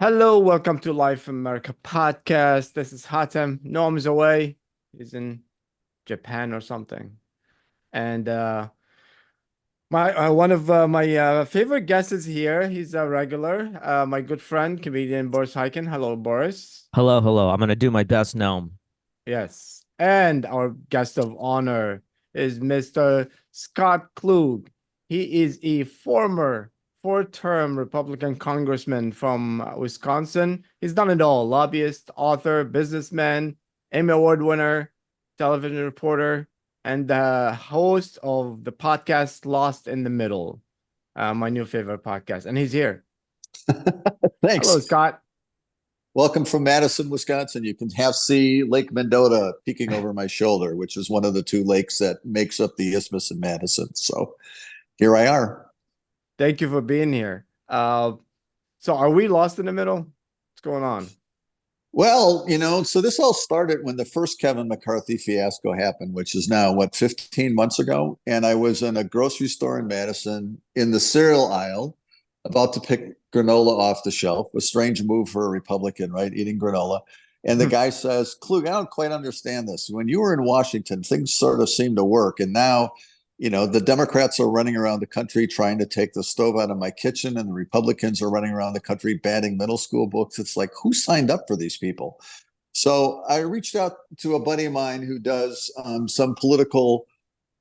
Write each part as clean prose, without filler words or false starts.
Hello, welcome to Live from America podcast. This is Hatem. Noam is away. He's in Japan or something. And my one of my favorite guests is here. He's a regular. My good friend, comedian Boris Hyken. Hello, Boris. Hello, hello. I'm gonna do my best, Noam. Yes. And our guest of honor is Mr. Scott Klug. He is a former four-term Republican congressman from Wisconsin. He's done it all: lobbyist, author, businessman, Emmy Award winner, television reporter, and the host of the podcast Lost in the Middle, my new favorite podcast. And he's here. Hello, Thanks. Scott. Welcome from Madison, Wisconsin. You can see Lake Mendota peeking over my shoulder, which is one of the two lakes that makes up the isthmus in Madison. So here I are. Thank you for being here. So are we lost in the middle? What's going on? Well, so this all started when the first Kevin McCarthy fiasco happened, which is now, 15 months ago. And I was in a grocery store in Madison in the cereal aisle about to pick granola off the shelf, a strange move for a Republican, right? Eating granola. And the guy says, Klug, I don't quite understand this. When you were in Washington, things sort of seemed to work. And now, the Democrats are running around the country trying to take the stove out of my kitchen, and the Republicans are running around the country banning middle school books. It's like, who signed up for these people? So I reached out to a buddy of mine who does some political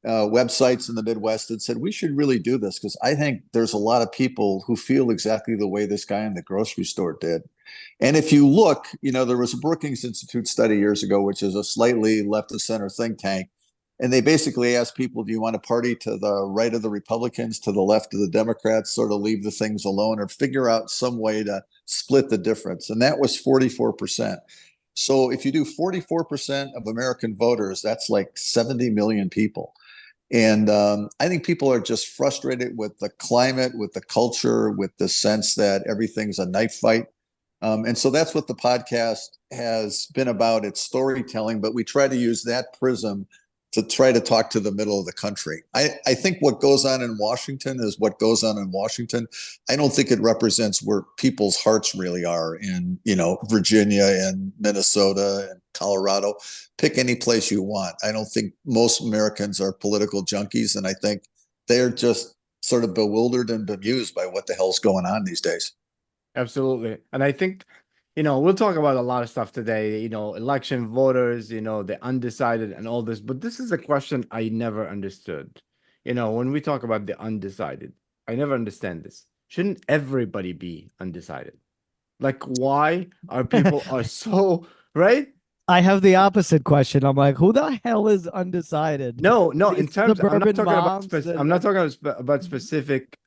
websites in the Midwest and said, we should really do this because I think there's a lot of people who feel exactly the way this guy in the grocery store did. And if you look, there was a Brookings Institute study years ago, which is a slightly left of center think tank. And they basically asked people, do you want to party to the right of the Republicans, to the left of the Democrats, sort of leave the things alone, or figure out some way to split the difference? And that was 44%. So if you do 44% of American voters, that's like 70 million people. And I think people are just frustrated with the climate, with the culture, with the sense that everything's a knife fight. And so that's what the podcast has been about. It's storytelling, but we try to use that prism to try to talk to the middle of the country. I think what goes on in Washington is what goes on in Washington. I don't think it represents where people's hearts really are in, Virginia and Minnesota and Colorado. Pick any place you want. I don't think most Americans are political junkies, and I think they're just sort of bewildered and bemused by what the hell's going on these days. Absolutely. And I think, we'll talk about a lot of stuff today, election voters, the undecided and all this, but this is a question I never understood. When we talk about the undecided, I never understand this. Shouldn't everybody be undecided? Like, why are people are so, right? I have the opposite question. I'm like, who the hell is undecided? No, in These terms, I'm not suburban talking about moms that I'm not talking about specific,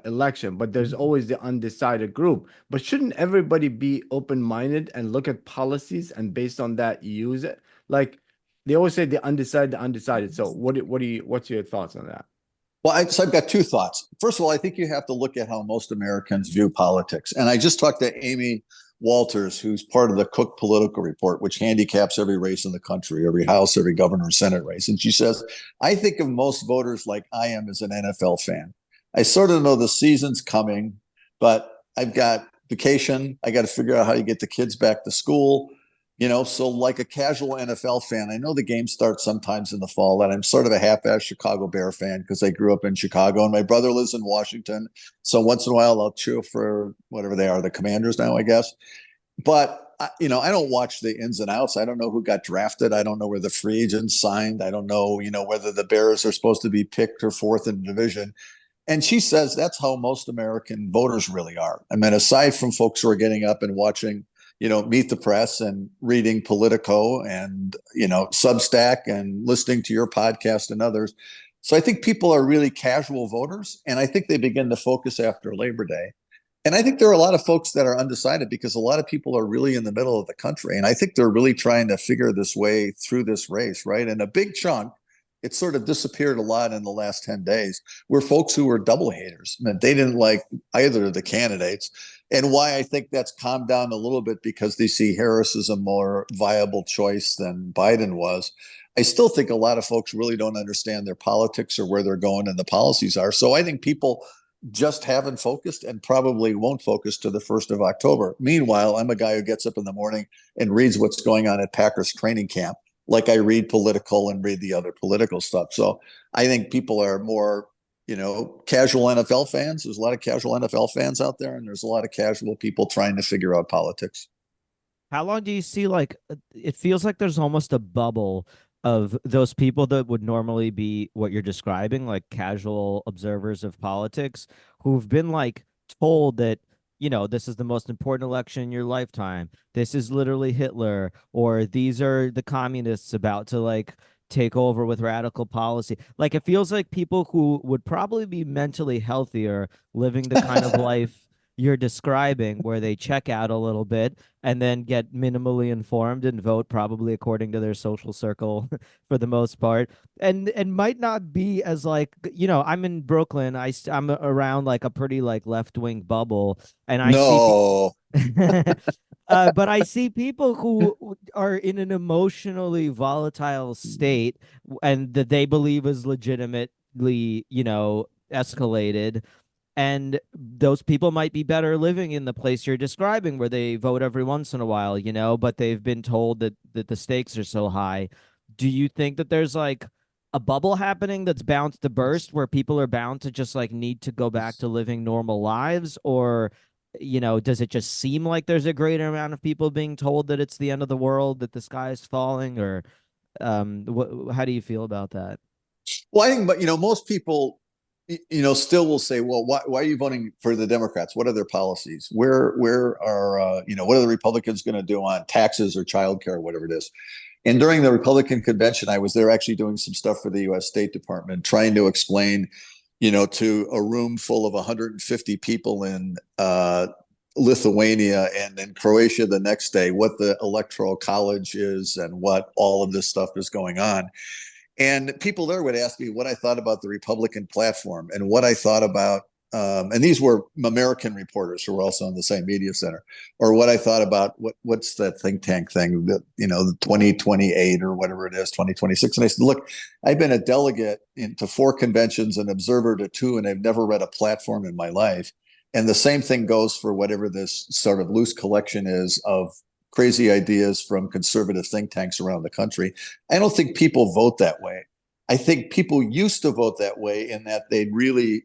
election, but there's always the undecided group. But shouldn't everybody be open-minded and look at policies and based on that use it? Like they always say the undecided, the undecided. So what's your thoughts on that? Well, so I've got two thoughts. First of all, I think you have to look at how most Americans view politics. And I just talked to Amy Walters, who's part of the Cook Political Report, which handicaps every race in the country, every House, every governor and Senate race. And she says, I think of most voters like I am as an NFL fan. I sort of know the season's coming, but I've got vacation. I got to figure out how you get the kids back to school. So like a casual NFL fan, I know the game starts sometimes in the fall, and I'm sort of a half-ass Chicago Bear fan because I grew up in Chicago and my brother lives in Washington. So once in a while I'll cheer for whatever they are, the Commanders now, I guess. But I don't watch the ins and outs. I don't know who got drafted. I don't know where the free agents signed. I don't know, whether the Bears are supposed to be picked or fourth in the division. And she says that's how most American voters really are. I mean, aside from folks who are getting up and watching, Meet the Press and reading Politico and, Substack and listening to your podcast and others. So I think people are really casual voters. And I think they begin to focus after Labor Day. And I think there are a lot of folks that are undecided because a lot of people are really in the middle of the country. And I think they're really trying to figure this way through this race, right? And a big chunk, it sort of disappeared a lot in the last 10 days, were folks who were double haters. I mean, they didn't like either of the candidates. And why I think that's calmed down a little bit because they see Harris as a more viable choice than Biden was. I still think a lot of folks really don't understand their politics or where they're going and the policies are. So I think people just haven't focused and probably won't focus to the 1st of October. Meanwhile, I'm a guy who gets up in the morning and reads what's going on at Packers training camp, like I read political and read the other political stuff. So I think people are more, casual NFL fans. There's a lot of casual NFL fans out there, and there's a lot of casual people trying to figure out politics. How long do you see, like, it feels like there's almost a bubble of those people that would normally be what you're describing, like casual observers of politics, who've been like told that, this is the most important election in your lifetime. This is literally Hitler, or these are the communists about to like take over with radical policy. Like it feels like people who would probably be mentally healthier living the kind of life you're describing, where they check out a little bit and then get minimally informed and vote probably according to their social circle for the most part, and might not be as like, I'm in Brooklyn. I'm around like a pretty like left-wing bubble, and I see No. but I see people who are in an emotionally volatile state and that they believe is legitimately, escalated, and those people might be better living in the place you're describing where they vote every once in a while, but they've been told that the stakes are so high. Do you think that there's like a bubble happening that's bound to burst where people are bound to just like need to go back to living normal lives? Or, does it just seem like there's a greater amount of people being told that it's the end of the world, that the sky is falling? Or how do you feel about that? Well, I think, but most people, still will say, well, why are you voting for the Democrats? What are their policies? Where are, what are the Republicans going to do on taxes or childcare or whatever it is? And during the Republican convention, I was there actually doing some stuff for the U.S. State Department, trying to explain, to a room full of 150 people in Lithuania and in Croatia the next day, what the Electoral College is and what all of this stuff is going on. And people there would ask me what I thought about the Republican platform and what I thought about, and these were American reporters who were also in the same media center, or what I thought about what's that think tank thing that, the 2028 or whatever it is, 2026. And I said, look, I've been a delegate to 4 conventions, an observer to 2, and I've never read a platform in my life. And the same thing goes for whatever this sort of loose collection is of crazy ideas from conservative think tanks around the country. I don't think people vote that way. I think people used to vote that way in that they'd really,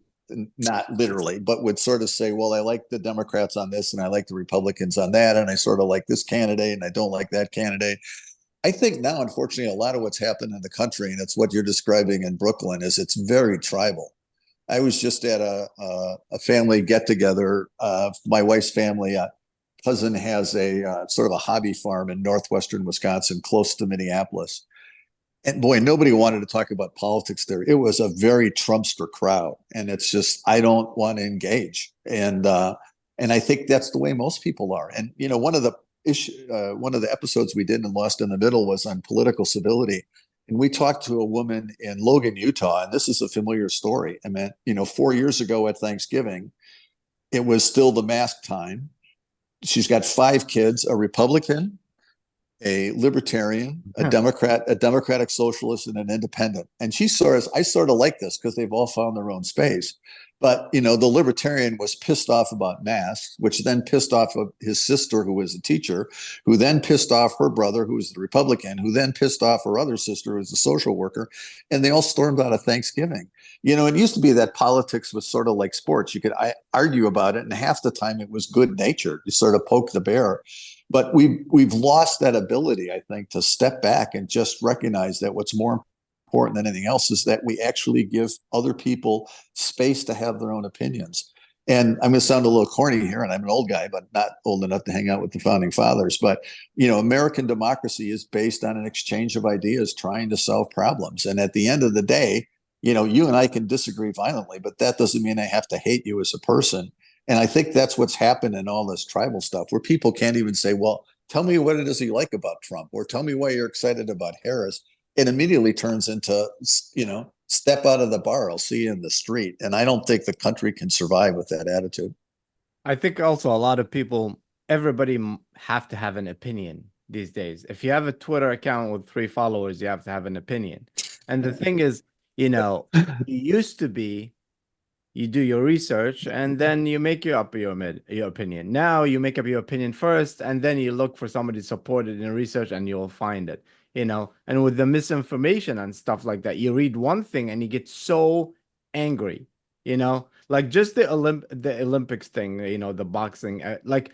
not literally, but would sort of say, well, I like the Democrats on this and I like the Republicans on that. And I sort of like this candidate and I don't like that candidate. I think now, unfortunately, a lot of what's happened in the country, and it's what you're describing in Brooklyn, is it's very tribal. I was just at a family get together. My wife's family, cousin has a sort of a hobby farm in northwestern Wisconsin, close to Minneapolis. And boy, nobody wanted to talk about politics there. It was a very Trumpster crowd, and it's just I don't want to engage. And I think that's the way most people are. And one of the episodes we did in Lost in the Middle was on political civility. And we talked to a woman in Logan, Utah, and this is a familiar story. I mean, 4 years ago at Thanksgiving, it was still the mask time. She's got 5 kids, a Republican, a libertarian, a Democrat, a democratic socialist, and an independent. And I sort of like this because they've all found their own space. But, the libertarian was pissed off about masks, which then pissed off his sister, who was a teacher, who then pissed off her brother, who was the Republican, who then pissed off her other sister, who was a social worker. And they all stormed out of Thanksgiving. It used to be that politics was sort of like sports. You could argue about it, and half the time it was good natured. You sort of poke the bear. But we've lost that ability, I think, to step back and just recognize that what's more important than anything else is that we actually give other people space to have their own opinions. And I'm going to sound a little corny here, and I'm an old guy, but not old enough to hang out with the founding fathers. But, American democracy is based on an exchange of ideas trying to solve problems. And at the end of the day, you and I can disagree violently, but that doesn't mean I have to hate you as a person. And I think that's what's happened in all this tribal stuff, where people can't even say, well, tell me what it is you like about Trump, or tell me why you're excited about Harris. It immediately turns into, step out of the bar, I'll see you in the street. And I don't think the country can survive with that attitude. I think also a lot of people, everybody have to have an opinion these days. If you have a Twitter account with 3 followers, you have to have an opinion. And the thing is, it used to be you do your research, and then you make your opinion. Now you make up your opinion first, and then you look for somebody to support it in research, and you'll find it. And with the misinformation and stuff like that, you read one thing and you get so angry. Like just the Olympics thing. The boxing, like,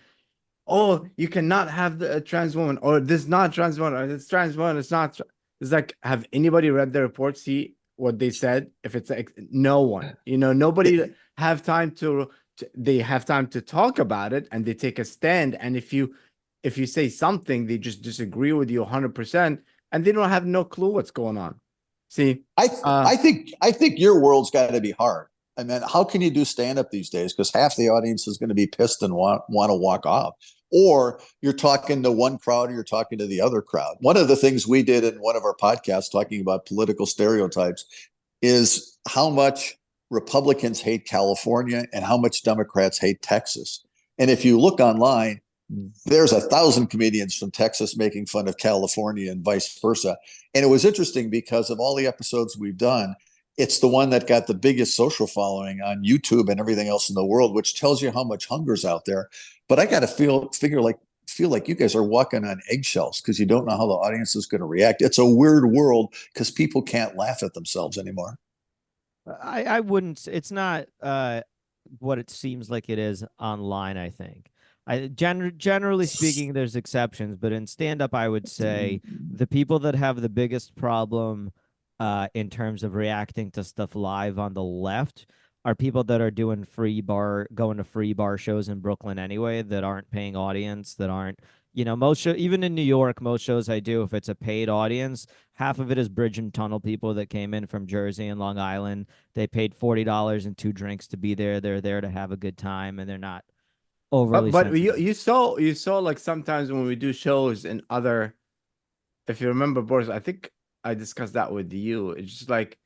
oh, you cannot have a trans woman, or this not trans woman, or it's trans woman, it's not. It's like, have anybody read the report? See what they said? If it's like, no one, nobody have time they have time to talk about it, and they take a stand. And if you say something, they just disagree with you 100%, and they don't have no clue what's going on. See, I think your world's got to be hard. I mean, how can you do stand up these days? Because half the audience is going to be pissed and want to walk off. Or you're talking to one crowd or you're talking to the other crowd. One of the things we did in one of our podcasts talking about political stereotypes is how much Republicans hate California and how much Democrats hate Texas. And if you look online, there's 1,000 comedians from Texas making fun of California and vice versa. And it was interesting because of all the episodes we've done, it's the one that got the biggest social following on YouTube and everything else in the world, which tells you how much hunger's out there. But I got to feel like you guys are walking on eggshells because you don't know how the audience is going to react. It's a weird world because people can't laugh at themselves anymore. I wouldn't. It's not what it seems like it is online. I think. Generally speaking, there's exceptions, but in stand up, I would say the people that have the biggest problem in terms of reacting to stuff live on the left are people that are going to free bar shows in Brooklyn anyway, that aren't paying audience, that aren't, most even in New York, most shows I do, if it's a paid audience, half of it is bridge and tunnel people that came in from Jersey and Long Island. They paid $40 and 2 drinks to be there. They're there to have a good time, and they're not overly but sensitive. you saw like sometimes when we do shows in other, if you remember, Boris, I think I discussed that with you. It's just like,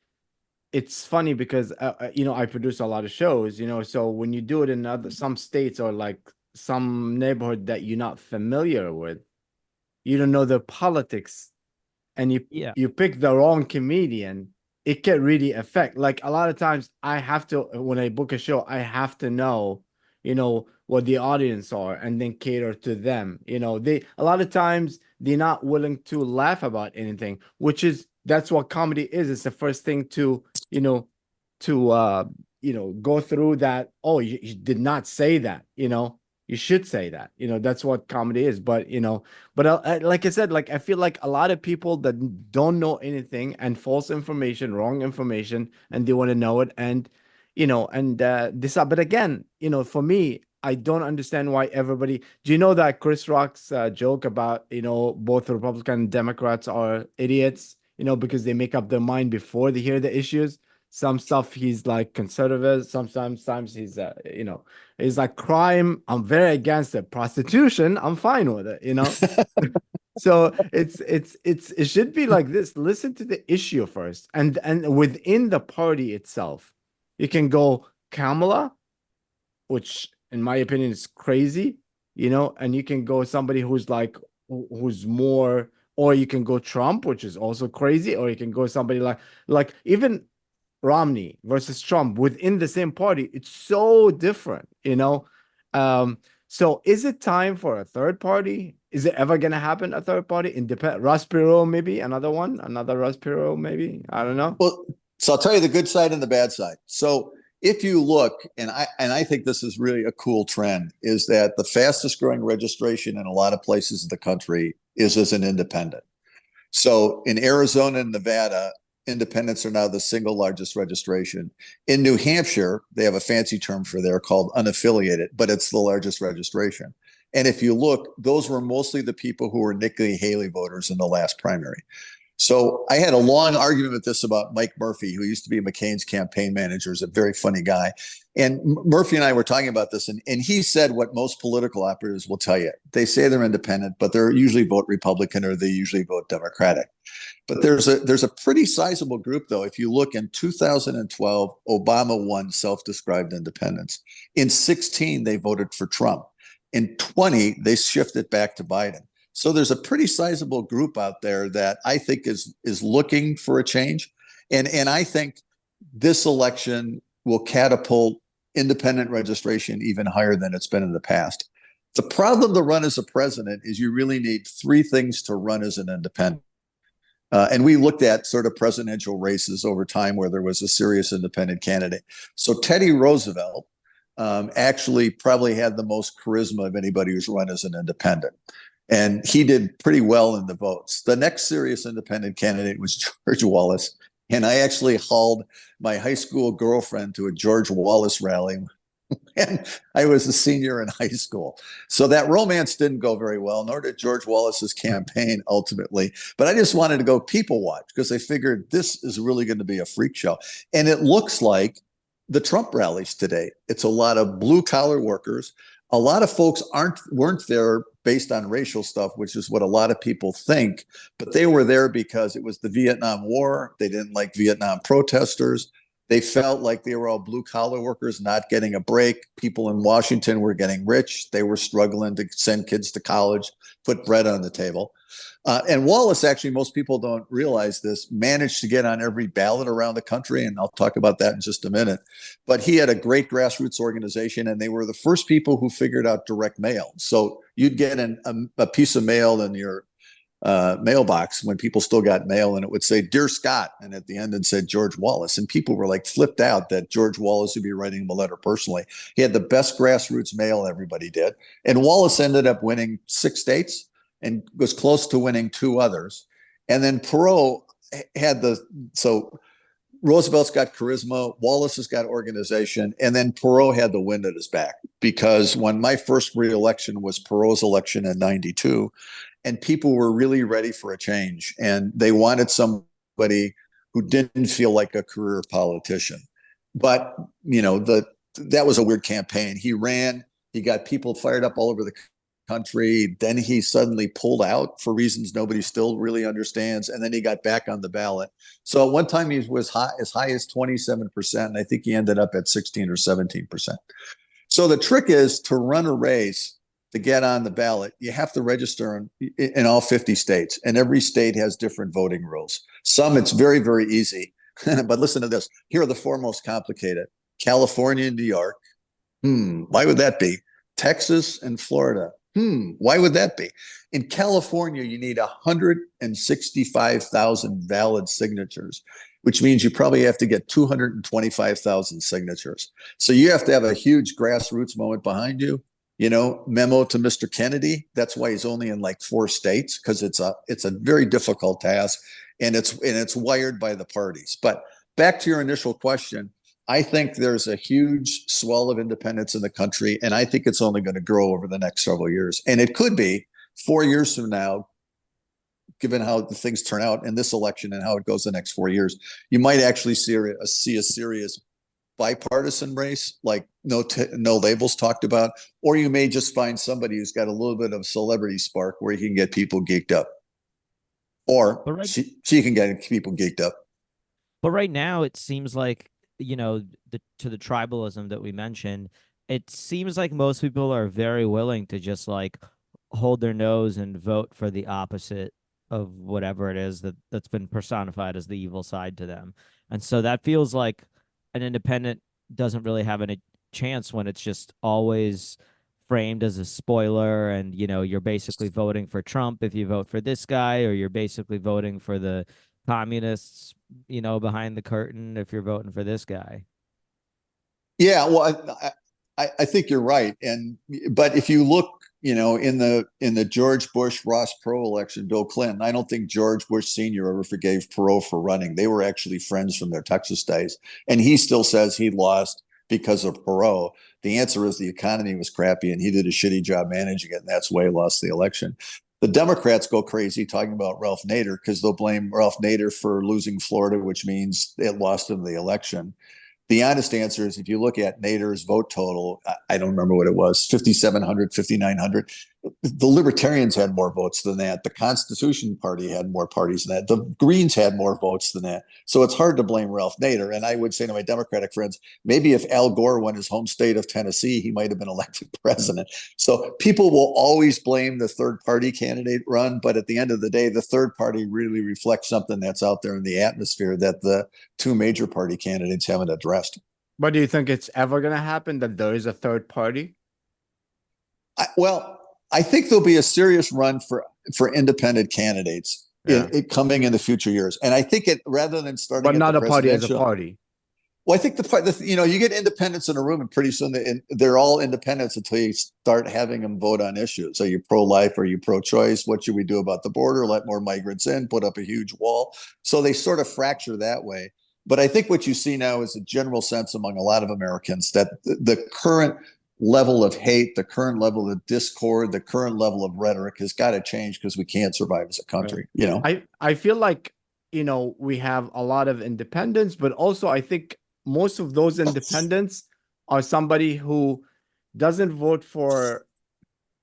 it's funny because I produce a lot of shows, so when you do it in some states or like some neighborhood that you're not familiar with, you don't know the politics, and you Yeah. you pick the wrong comedian, it can really affect. Like a lot of times, I have to, when I book a show, I have to know, what the audience are, and then cater to them. They, a lot of times, they're not willing to laugh about anything, that's what comedy is. It's the first thing to, you know go through that. Oh, you did not say that. You should say that. That's what comedy is. But like I said, like I feel like a lot of people that don't know anything, and false information, wrong information, and they want to know it, and this. But again, for me, I don't understand why everybody. Do you know that Chris Rock's joke about both Republican and Democrats are idiots? Because they make up their mind before they hear the issues. Some stuff he's like conservative. Sometimes he's like crime. I'm very against it. Prostitution, I'm fine with it. So it should be like this. Listen to the issue first, and within the party itself, you can go Kamala, which in my opinion is crazy, and you can go somebody who's more, or you can go Trump, which is also crazy, or you can go somebody like even Romney versus Trump within the same party. It's so different. So is it time for a third party? Is it ever gonna happen? A third party, independent, Ross Perot, maybe another Ross Perot, maybe. I don't know. Well, so I'll tell you the good side and the bad side. So if you look, and I think this is really a cool trend, is that the fastest growing registration in a lot of places in the country is as an independent. So in Arizona and Nevada, independents are now the single largest registration. In New Hampshire, they have a fancy term for there called unaffiliated, but it's the largest registration. And if you look, those were mostly the people who were Nikki Haley voters in the last primary. So I had a long argument with this about Mike Murphy, who used to be McCain's campaign manager, is a very funny guy. And Murphy and I were talking about this, and he said what most political operatives will tell you. They say they're independent, but they're usually vote Republican or they usually vote Democratic. But there's a pretty sizable group, though. If you look in 2012, Obama won self-described independents. In 2016, they voted for Trump. In 2020, they shifted back to Biden. So there's a pretty sizable group out there that I think is looking for a change. And I think this election will catapult independent registration even higher than it's been in the past. The problem to run as a president is you really need three things to run as an independent. And we looked at sort of presidential races over time where there was a serious independent candidate. So Teddy Roosevelt actually probably had the most charisma of anybody who's run as an independent. And he did pretty well in the votes. The next serious independent candidate was George Wallace. And I actually hauled my high school girlfriend to a George Wallace rally and I was a senior in high school. So that romance didn't go very well, nor did George Wallace's campaign ultimately. But I just wanted to go people watch because I figured this is really going to be a freak show. And it looks like the Trump rallies today. It's a lot of blue collar workers. A lot of folks weren't there based on racial stuff, which is what a lot of people think, but they were there because it was the Vietnam War. They didn't like Vietnam protesters. They felt like they were all blue collar workers not getting a break. People in Washington were getting rich. They were struggling to send kids to college, put bread on the table. And Wallace, actually, most people don't realize this, managed to get on every ballot around the country. And I'll talk about that in just a minute. But he had a great grassroots organization, and they were the first people who figured out direct mail. So you'd get a piece of mail in your mailbox when people still got mail, and it would say "Dear Scott," and at the end it said George Wallace, and people were like flipped out that George Wallace would be writing him a letter personally. He had the best grassroots mail, everybody did, and Wallace ended up winning 6 states and was close to winning 2 others. And then Perot had so Roosevelt's got charisma, Wallace has got organization, and then Perot had the wind at his back, because when my first re-election was Perot's election in '92, and people were really ready for a change, and they wanted somebody who didn't feel like a career politician. But that was a weird campaign. He ran, he got people fired up all over the country. Then he suddenly pulled out for reasons nobody still really understands, and then he got back on the ballot. So at one time he was as high as 27%, and I think he ended up at 16 or 17%. So the trick is to run a race. To get on the ballot, you have to register in all 50 states, and every state has different voting rules. Some it's very, very easy, but listen to this. Here are the 4 most complicated: California and New York. Why would that be? Texas and Florida. Why would that be? In California, you need 165,000 valid signatures, which means you probably have to get 225,000 signatures. So you have to have a huge grassroots moment behind you. Memo to Mr. Kennedy. That's why he's only in like 4 states, because it's a very difficult task, and it's wired by the parties. But back to your initial question, I think there's a huge swell of independence in the country, and I think it's only going to grow over the next several years. And it could be 4 years from now, given how the things turn out in this election and how it goes the next 4 years, you might actually see a serious bipartisan race, like no labels talked about, or you may just find somebody who's got a little bit of celebrity spark where you can get people geeked up, or she can get people geeked up. But right now, it seems like, to the tribalism that we mentioned, it seems like most people are very willing to just like hold their nose and vote for the opposite of whatever it is that's been personified as the evil side to them. And so that feels like an independent doesn't really have any chance when it's just always framed as a spoiler, and you're basically voting for Trump if you vote for this guy, or you're basically voting for the communists behind the curtain if you're voting for this guy. Yeah, well, I think you're right, but if you look, in the George Bush Ross Perot election, Bill Clinton, I don't think George Bush Sr. ever forgave Perot for running. They were actually friends from their Texas days, and he still says he lost because of Perot. The answer is the economy was crappy, and he did a shitty job managing it, and that's why he lost the election. The Democrats go crazy talking about Ralph Nader because they'll blame Ralph Nader for losing Florida, which means it lost him the election. The honest answer is, if you look at Nader's vote total, I don't remember what it was, 5,700, 5,900. The Libertarians had more votes than that. The Constitution Party had more parties than that. The Greens had more votes than that. So it's hard to blame Ralph Nader. And I would say to my Democratic friends, maybe if Al Gore won his home state of Tennessee, he might have been elected president. So people will always blame the third party candidate run. But at the end of the day, the third party really reflects something that's out there in the atmosphere that the 2 major party candidates haven't addressed. But do you think it's ever going to happen that there is a third party? Well, I think there'll be a serious run for independent candidates Yeah. coming in the future years. And I think rather than starting But at the not a party as a presidential, party. well, I think you get independents in a room, and pretty soon they're all independents until you start having them vote on issues. Are you pro-life? Are you pro-choice? What should we do about the border? Let more migrants in? Put up a huge wall? So they sort of fracture that way. But I think what you see now is a general sense among a lot of Americans that the current level of hate, the current level of discord, the current level of rhetoric has got to change because we can't survive as a country. I feel like, we have a lot of independents, but also I think most of those independents are somebody who doesn't vote for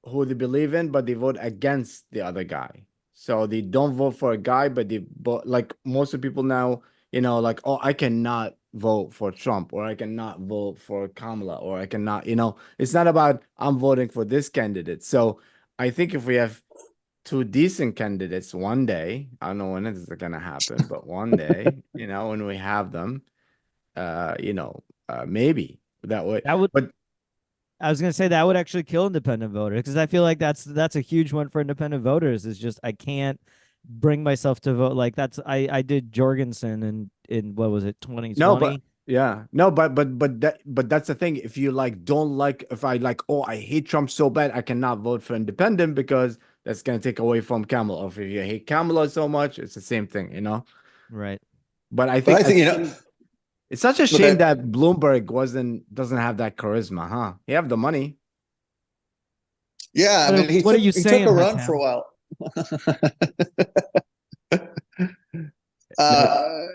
who they believe in, but they vote against the other guy. So they don't vote for a guy, but they vote, like most of the people now, like, oh, I cannot vote for Trump, or I cannot vote for Kamala, or I cannot, it's not about I'm voting for this candidate. So I think if we have two decent candidates one day, I don't know when it's gonna happen, but one day, when we have them, maybe that would, That would but I was gonna say that would actually kill independent voters, because I feel like that's a huge one for independent voters. Is just I can't bring myself to vote. Like I did Jorgensen in what was it, no, but 2020. yeah, no, but that's the thing. If you like don't like, if I like, oh, I hate Trump so bad, I cannot vote for independent because that's gonna take away from Kamala. Or if you hate Kamala so much, it's the same thing. Right. But I But I think think, it's such a but shame that Bloomberg doesn't have that charisma, huh? He have the money. yeah, I mean, What are you he took saying, a run for a Hatem? while. No, uh,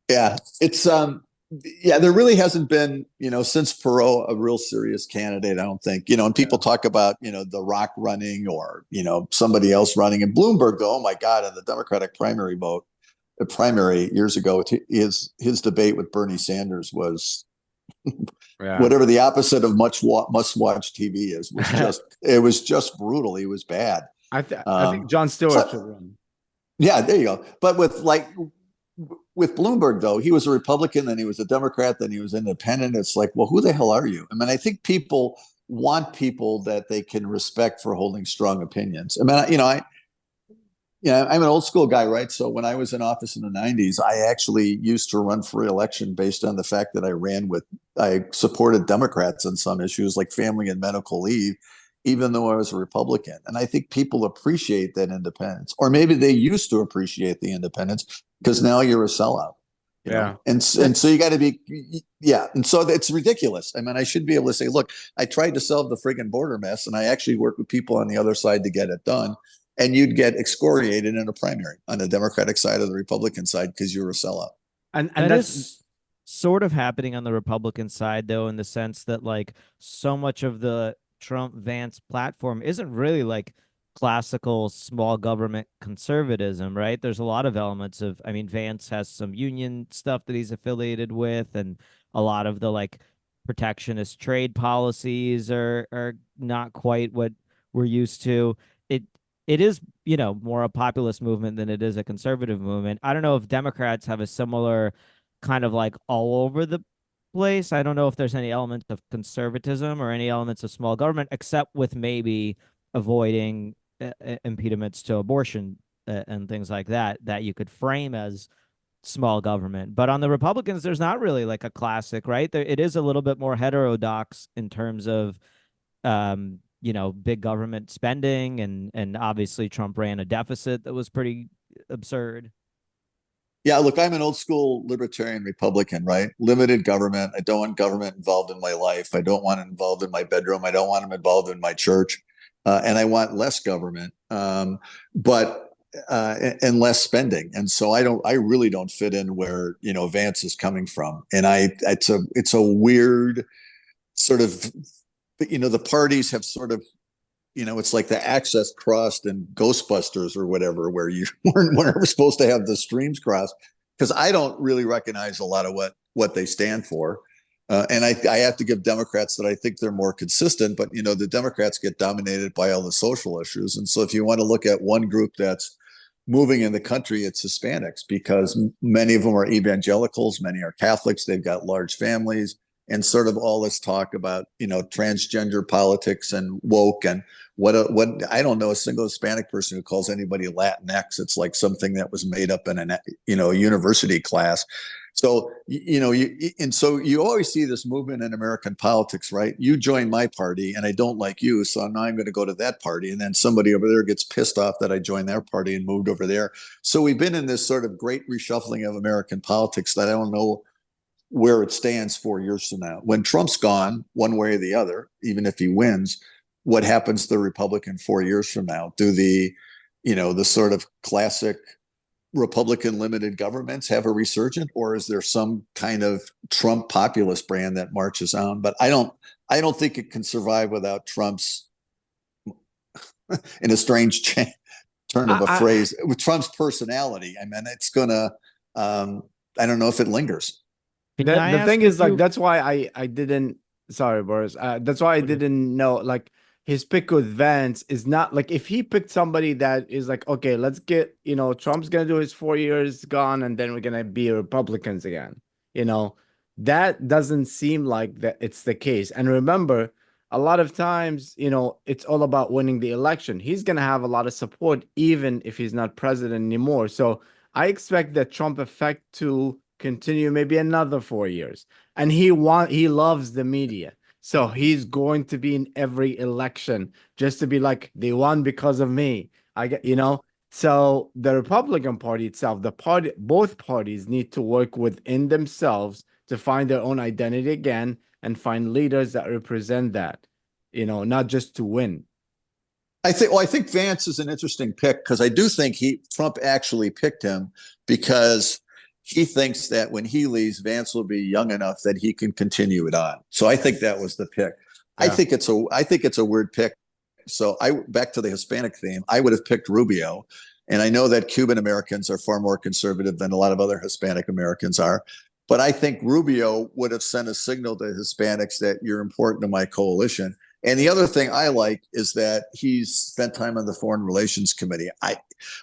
yeah, yeah, there really hasn't been, since Perot, a real serious candidate, I don't think. And people yeah. talk about, The Rock running, or, somebody else running. And Bloomberg, though, oh my God, in the Democratic primary years ago, his debate with Bernie Sanders was Yeah. whatever the opposite of must watch TV is. It was just brutal. He was bad. I think Jon Stewart should So run. yeah, there you go. But with Bloomberg, though, he was a Republican, then he was a Democrat, then he was independent. It's like, well, who the hell are you? I mean, I think people want people that they can respect for holding strong opinions. I mean, I'm an old school guy, right? So when I was in office in the 90s, I actually used to run for re-election based on the fact that I supported Democrats on some issues like family and medical leave, even though I was a Republican. And I think people appreciate that independence, or maybe they used to appreciate the independence because now you're a sellout. Yeah. And so you got to be, yeah. And so it's ridiculous. I mean, I should be able to say, look, I tried to solve the friggin' border mess, and I actually worked with people on the other side to get it done. And you'd get excoriated in a primary on the Democratic side or the Republican side because you're a sellout. And That that's is sort of happening on the Republican side, though, in the sense that like so much of the Trump Vance platform isn't really like classical small government conservatism, right? There's a lot of elements of, I mean, Vance has some union stuff that he's affiliated with, and a lot of the like protectionist trade policies are not quite what we're used to. It it is, more a populist movement than it is a conservative movement. I don't know if Democrats have a similar kind of like all over the place. I don't know if there's any elements of conservatism or any elements of small government, except with maybe avoiding impediments to abortion and things like that you could frame as small government. But on the Republicans, there's not really like a classic, right? It is a little bit more heterodox in terms of big government spending, and obviously Trump ran a deficit that was pretty absurd. Yeah, look, I'm an old school libertarian Republican, right? Limited government. I don't want government involved in my life. I don't want it involved in my bedroom. I don't want them involved in my church. And I want less government, but and less spending. And so I really don't fit in where, Vance is coming from. And it's a weird sort of, the parties have sort of, it's like the access crossed in Ghostbusters or whatever, where you weren't ever supposed to have the streams crossed, because I don't really recognize a lot of what they stand for. And I have to give Democrats that I think they're more consistent, but the Democrats get dominated by all the social issues. And so if you want to look at one group that's moving in the country, it's Hispanics, because many of them are evangelicals, many are Catholics, they've got large families, and sort of all this talk about, transgender politics and woke, and what I don't know a single Hispanic person who calls anybody Latinx. It's like something that was made up in a university class. So, so you always see this movement in American politics, right? You join my party and I don't like you, so now I'm going to go to that party. And then somebody over there gets pissed off that I joined their party and moved over there. So we've been in this sort of great reshuffling of American politics that I don't know where it stands 4 years from now. When Trump's gone, one way or the other, even if he wins, what happens to the Republican 4 years from now? Do the sort of classic Republican limited governments have a resurgence, or is there some kind of Trump populist brand that marches on? But I don't think it can survive without Trump's, in a strange turn of a phrase, with Trump's personality. I mean, it's gonna, I don't know if it lingers. The thing is, like, that's why I didn't, sorry, Boris, that's why I didn't know, like, his pick with Vance is not like, if he picked somebody that is like, okay, let's get, Trump's gonna do his 4 years gone and then we're gonna be Republicans again, that doesn't seem like that it's the case. And remember, a lot of times, it's all about winning the election. He's gonna have a lot of support even if he's not president anymore. So I expect that Trump effect to continue maybe another 4 years. And he loves the media. So he's going to be in every election just to be like, they won because of me. So the Republican Party itself, both parties need to work within themselves to find their own identity again and find leaders that represent that, not just to win. I think Vance is an interesting pick, because I do think Trump actually picked him because he thinks that when he leaves, Vance will be young enough that he can continue it on. So I think that was the pick. Yeah. I think it's a weird pick. So back to the Hispanic theme, I would have picked Rubio. And I know that Cuban Americans are far more conservative than a lot of other Hispanic Americans are. But I think Rubio would have sent a signal to Hispanics that you're important to my coalition. And the other thing I like is that he's spent time on the Foreign Relations Committee.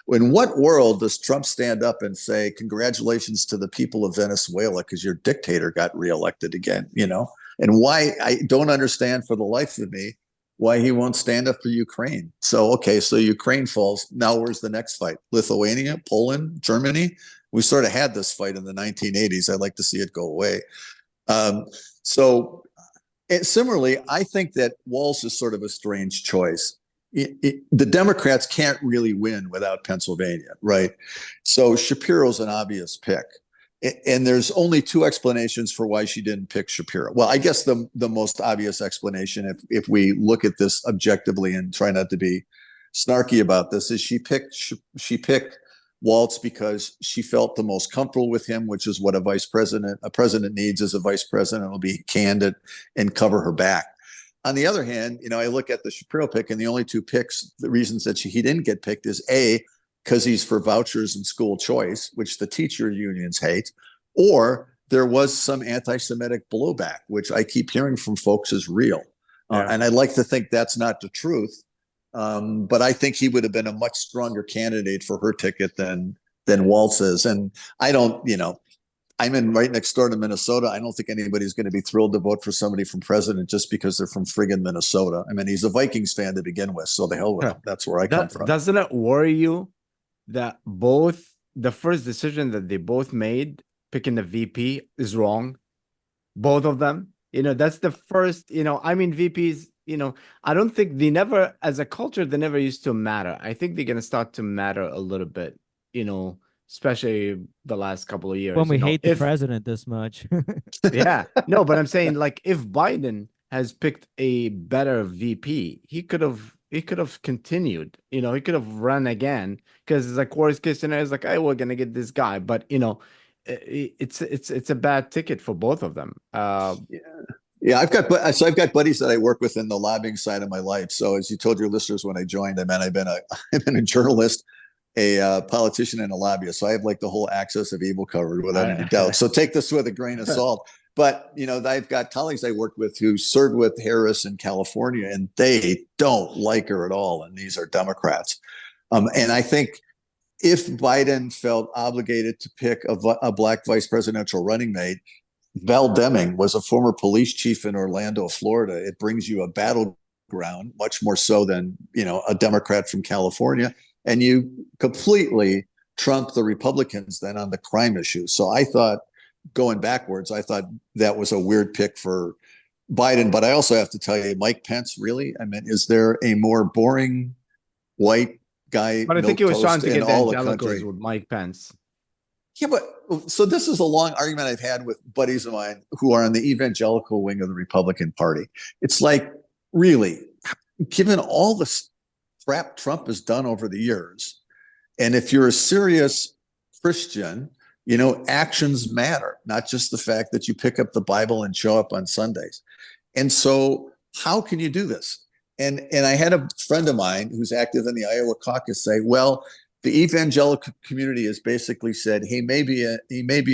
In what world does Trump stand up and say, congratulations to the people of Venezuela because your dictator got reelected again, And why, I don't understand for the life of me why he won't stand up for Ukraine. So, okay, so Ukraine falls. Now where's the next fight? Lithuania, Poland, Germany? We sort of had this fight in the 1980s. I'd like to see it go away. And similarly, I think that Walz is sort of a strange choice. The Democrats can't really win without Pennsylvania, right? So Shapiro's an obvious pick. And there's only two explanations for why she didn't pick Shapiro. Well, I guess the most obvious explanation, if we look at this objectively and try not to be snarky about this, is she picked Walz because she felt the most comfortable with him, which is what a president needs. As a vice president will be candid and cover her back. On the other hand, I look at the Shapiro pick, and the only two picks, the reasons that he didn't get picked is A, because he's for vouchers and school choice, which the teacher unions hate, or there was some anti-Semitic blowback, which I keep hearing from folks is real. And I'd like to think that's not the truth. But I think he would have been a much stronger candidate for her ticket than Walz is. And I don't, I'm in right next door to Minnesota. I don't think anybody's going to be thrilled to vote for somebody from president just because they're from friggin' Minnesota. I mean, he's a Vikings fan to begin with, so the hell with him. That's where I come from. Doesn't it worry you that the first decision that they both made, picking the VP, is wrong? Both of them? That's the first, VPs, I don't think as a culture, they never used to matter. I think they're going to start to matter a little bit, especially the last couple of years. When we hate the president this much. Yeah. No, but I'm saying, like, if Biden has picked a better VP, he could have continued, he could have run again, because it's like worst case scenario is like, hey, we're going to get this guy. But, it's a bad ticket for both of them. Yeah, I've got buddies that I work with in the lobbying side of my life. So as you told your listeners when I joined, I've been a journalist, a politician, and a lobbyist. So I have like the whole axis of evil covered without any doubt. So take this with a grain of salt. But I've got colleagues I worked with who served with Harris in California, and they don't like her at all. And these are Democrats. And I think if Biden felt obligated to pick a black vice presidential running mate, Val Deming was a former police chief in Orlando, Florida. It brings you a battleground, much more so than, a Democrat from California. And you completely trump the Republicans then on the crime issue. So I thought, going backwards, I thought that was a weird pick for Biden. But I also have to tell you, Mike Pence, really? I mean, is there a more boring white guy, But I think he was trying milquetoast to in get the all the evangelicals country? with Mike Pence. Yeah, but so this is a long argument I've had with buddies of mine who are on the evangelical wing of the Republican Party. It's like, really, given all the crap Trump has done over the years, and if you're a serious Christian, actions matter, not just the fact that you pick up the Bible and show up on Sundays. And so, how can you do this? And I had a friend of mine who's active in the Iowa caucus say, well, the evangelical community has basically said he may be a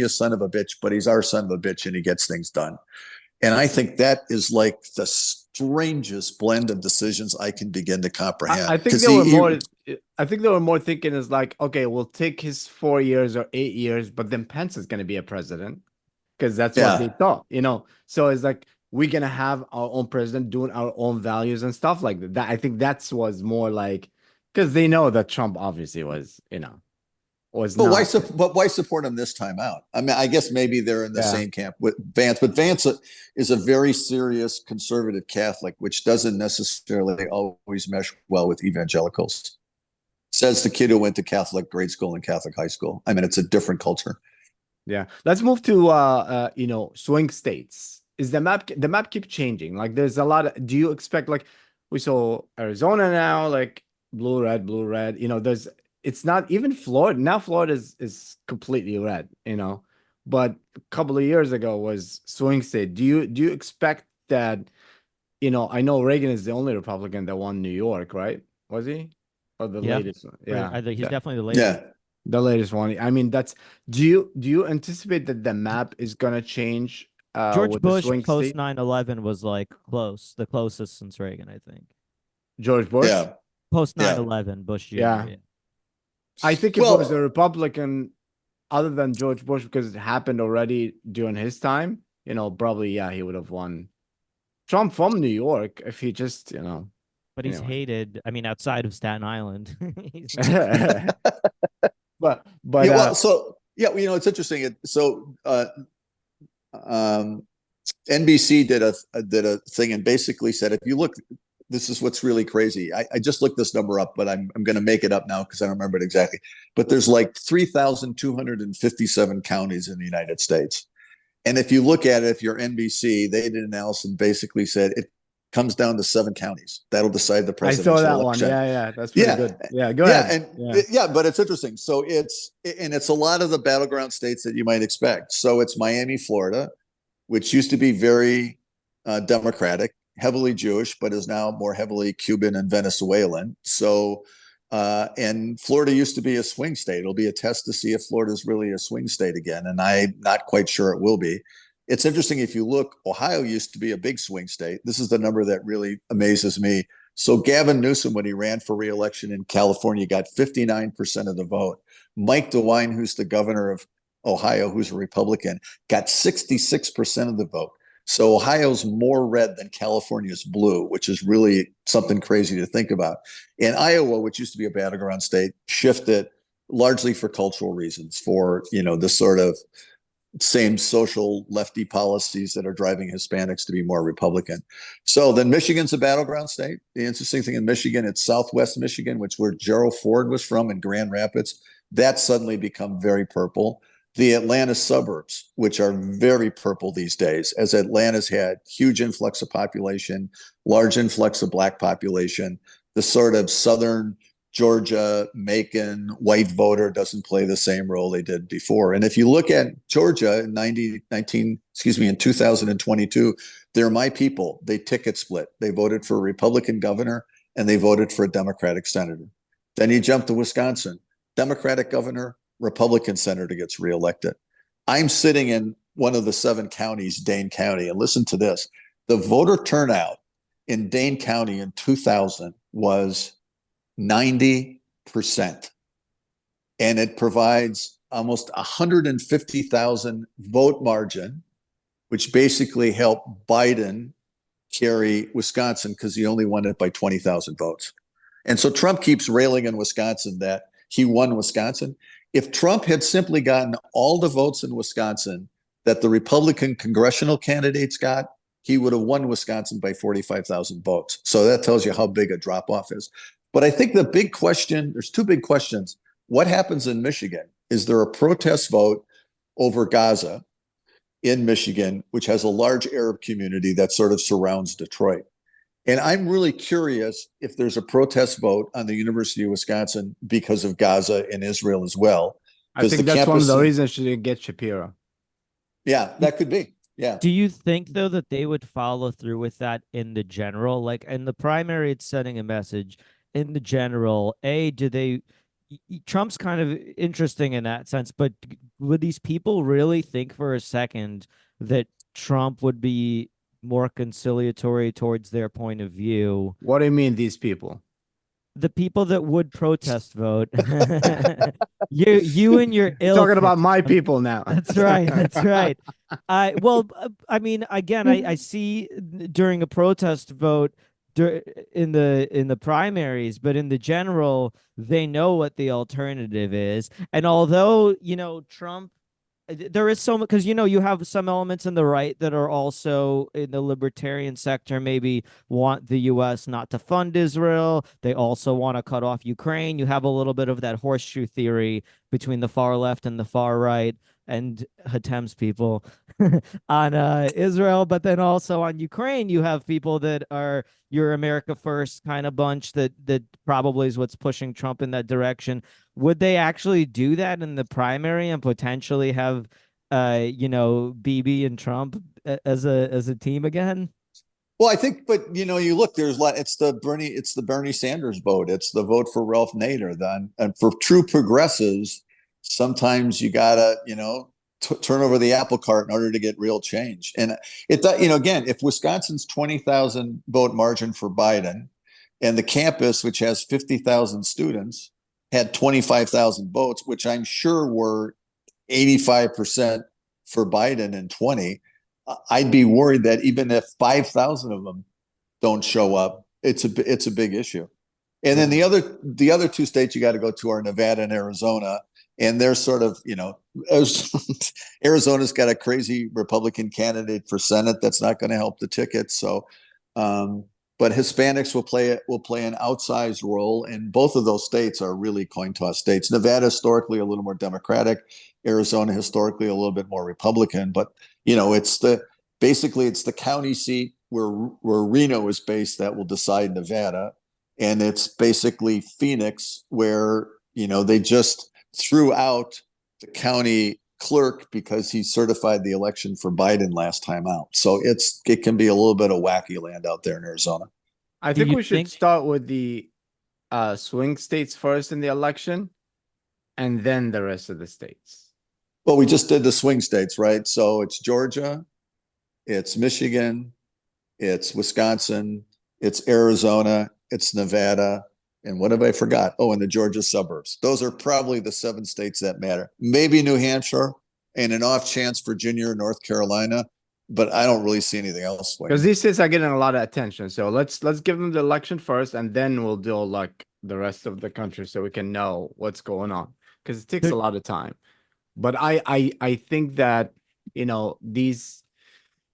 son of a bitch, but he's our son of a bitch, and he gets things done. And I think that is like the strangest blend of decisions I can begin to comprehend. I think they were more. I think they were more thinking is like, okay, we'll take his 4 years or 8 years, but then Pence is going to be a president because that's what they thought, So it's like we're gonna have our own president doing our own values and stuff like that. I think that's was more like because they know that Trump obviously was, was But not. why support him this time out? I mean, I guess maybe they're in the same camp with Vance, but Vance is a very serious conservative Catholic, which doesn't necessarily always mesh well with evangelicals. Says the kid who went to Catholic grade school and Catholic high school. I mean, it's a different culture. Yeah. Let's move to swing states. Is the map keep changing? Like there's a lot of, do you expect, like we saw Arizona now, like blue, red, it's not even Florida. Now Florida is completely red, but a couple of years ago was swing state. Do you expect that, I know Reagan is the only Republican that won New York, right? Was he? Or the latest one? Yeah. I think he's definitely the latest. Yeah. The latest one. I mean, do you anticipate that the map is gonna change George with Bush the swing post state? 9/11 was like the closest since Reagan, I think. George Bush? Yeah. Post 9/11, Bush Jr. Yeah. I think if it was a Republican other than George Bush, because it happened already during his time, probably, he would have won. Trump from New York, if he just, But he's hated. I mean, outside of Staten Island. But it's interesting. NBC did a thing and basically said, if you look, this is what's really crazy. I just looked this number up, but I'm going to make it up now because I don't remember it exactly. But there's like 3,257 counties in the United States. And if you look at it, if you're NBC, they did an analysis and basically said it comes down to 7 counties. That'll decide the presidential election. I saw that one. Yeah. That's pretty good. Yeah, go ahead. But it's interesting. So it's a lot of the battleground states that you might expect. So it's Miami, Florida, which used to be very Democratic, heavily Jewish, but is now more heavily Cuban and Venezuelan. So, and Florida used to be a swing state. It'll be a test to see if Florida is really a swing state again. And I'm not quite sure it will be. It's interesting. If you look, Ohio used to be a big swing state. This is the number that really amazes me. So Gavin Newsom, when he ran for re-election in California, got 59% of the vote. Mike DeWine, who's the governor of Ohio, who's a Republican, got 66% of the vote. So Ohio's more red than California's blue, which is really something crazy to think about. And Iowa, which used to be a battleground state, shifted largely for cultural reasons, for, the sort of same social lefty policies that are driving Hispanics to be more Republican. So then Michigan's a battleground state. The interesting thing in Michigan, it's Southwest Michigan, which where Gerald Ford was from in Grand Rapids. That's suddenly become very purple. The Atlanta suburbs, which are very purple these days, as Atlanta's had huge influx of population, large influx of Black population. The sort of southern Georgia, Macon, white voter doesn't play the same role they did before. And if you look at Georgia in 2022, they're my people. They ticket split. They voted for a Republican governor and they voted for a Democratic senator. Then you jump to Wisconsin, Democratic governor, Republican senator gets reelected. I'm sitting in one of the 7 counties, Dane County, and listen to this. The voter turnout in Dane County in 2000 was 90%. and it provides almost 150,000 vote margin, which basically helped Biden carry Wisconsin because he only won it by 20,000 votes. And so Trump keeps railing in Wisconsin that he won Wisconsin. If Trump had simply gotten all the votes in Wisconsin that the Republican congressional candidates got, he would have won Wisconsin by 45,000 votes. So that tells you how big a drop off is. But I think the big question, there's two big questions. What happens in Michigan? Is there a protest vote over Gaza in Michigan, which has a large Arab community that sort of surrounds Detroit? And I'm really curious if there's a protest vote on the University of Wisconsin because of Gaza and Israel as well. I think that's one of the reasons she didn't get Shapiro. Yeah, that could be. Yeah. Do you think, though, that they would follow through with that in the general? Like in the primary, it's sending a message. In the general, do they... Trump's kind of interesting in that sense, but would these people really think for a second that Trump would be more conciliatory towards their point of view? What do you mean, these people? The people that would protest vote. you and your ilk. Talking about my people now. That's right. That's right. I mean, again, I see during a protest vote in the primaries, but in the general, they know what the alternative is. And although, Trump, there is so much, because you have some elements in the right that are also in the libertarian sector, maybe want the U.S. not to fund Israel. They also want to cut off Ukraine. You have a little bit of that horseshoe theory between the far left and the far right, and Hatem's people on Israel, but then also on Ukraine, you have people that are your America First kind of bunch that probably is what's pushing Trump in that direction. Would they actually do that in the primary and potentially have, Bibi and Trump as a team again? Well, I think, but you look, it's the Bernie Sanders vote. It's the vote for Ralph Nader. And for true progressives, sometimes you gotta, turn over the apple cart in order to get real change. And again, if Wisconsin's 20,000 vote margin for Biden, and the campus, which has 50,000 students, had 25,000 votes, which I'm sure were 85% for Biden and 20, I'd be worried that even if 5,000 of them don't show up, it's a big issue. And then the other two states you got to go to are Nevada and Arizona. And they're sort of, Arizona's got a crazy Republican candidate for Senate that's not going to help the ticket. So, but Hispanics will play an outsized role, and both of those states are really coin toss states. Nevada historically a little more Democratic, Arizona historically a little bit more Republican. But it's the county seat where Reno is based that will decide Nevada, and it's basically Phoenix where they just threw out the county clerk because he certified the election for Biden last time out. So it can be a little bit of wacky land out there in Arizona. I think we should start with the swing states first in the election, and then the rest of the states. Well, we just did the swing states, right? So it's Georgia, it's Michigan, it's Wisconsin, it's Arizona, it's Nevada. And what have I forgot? Oh, and the Georgia suburbs. Those are probably the 7 states that matter. Maybe New Hampshire and an off chance Virginia or North Carolina, but I don't really see anything else. Because these states are getting a lot of attention. So let's give them the election first, and then we'll do like the rest of the country so we can know what's going on. Because it takes a lot of time. But I think that these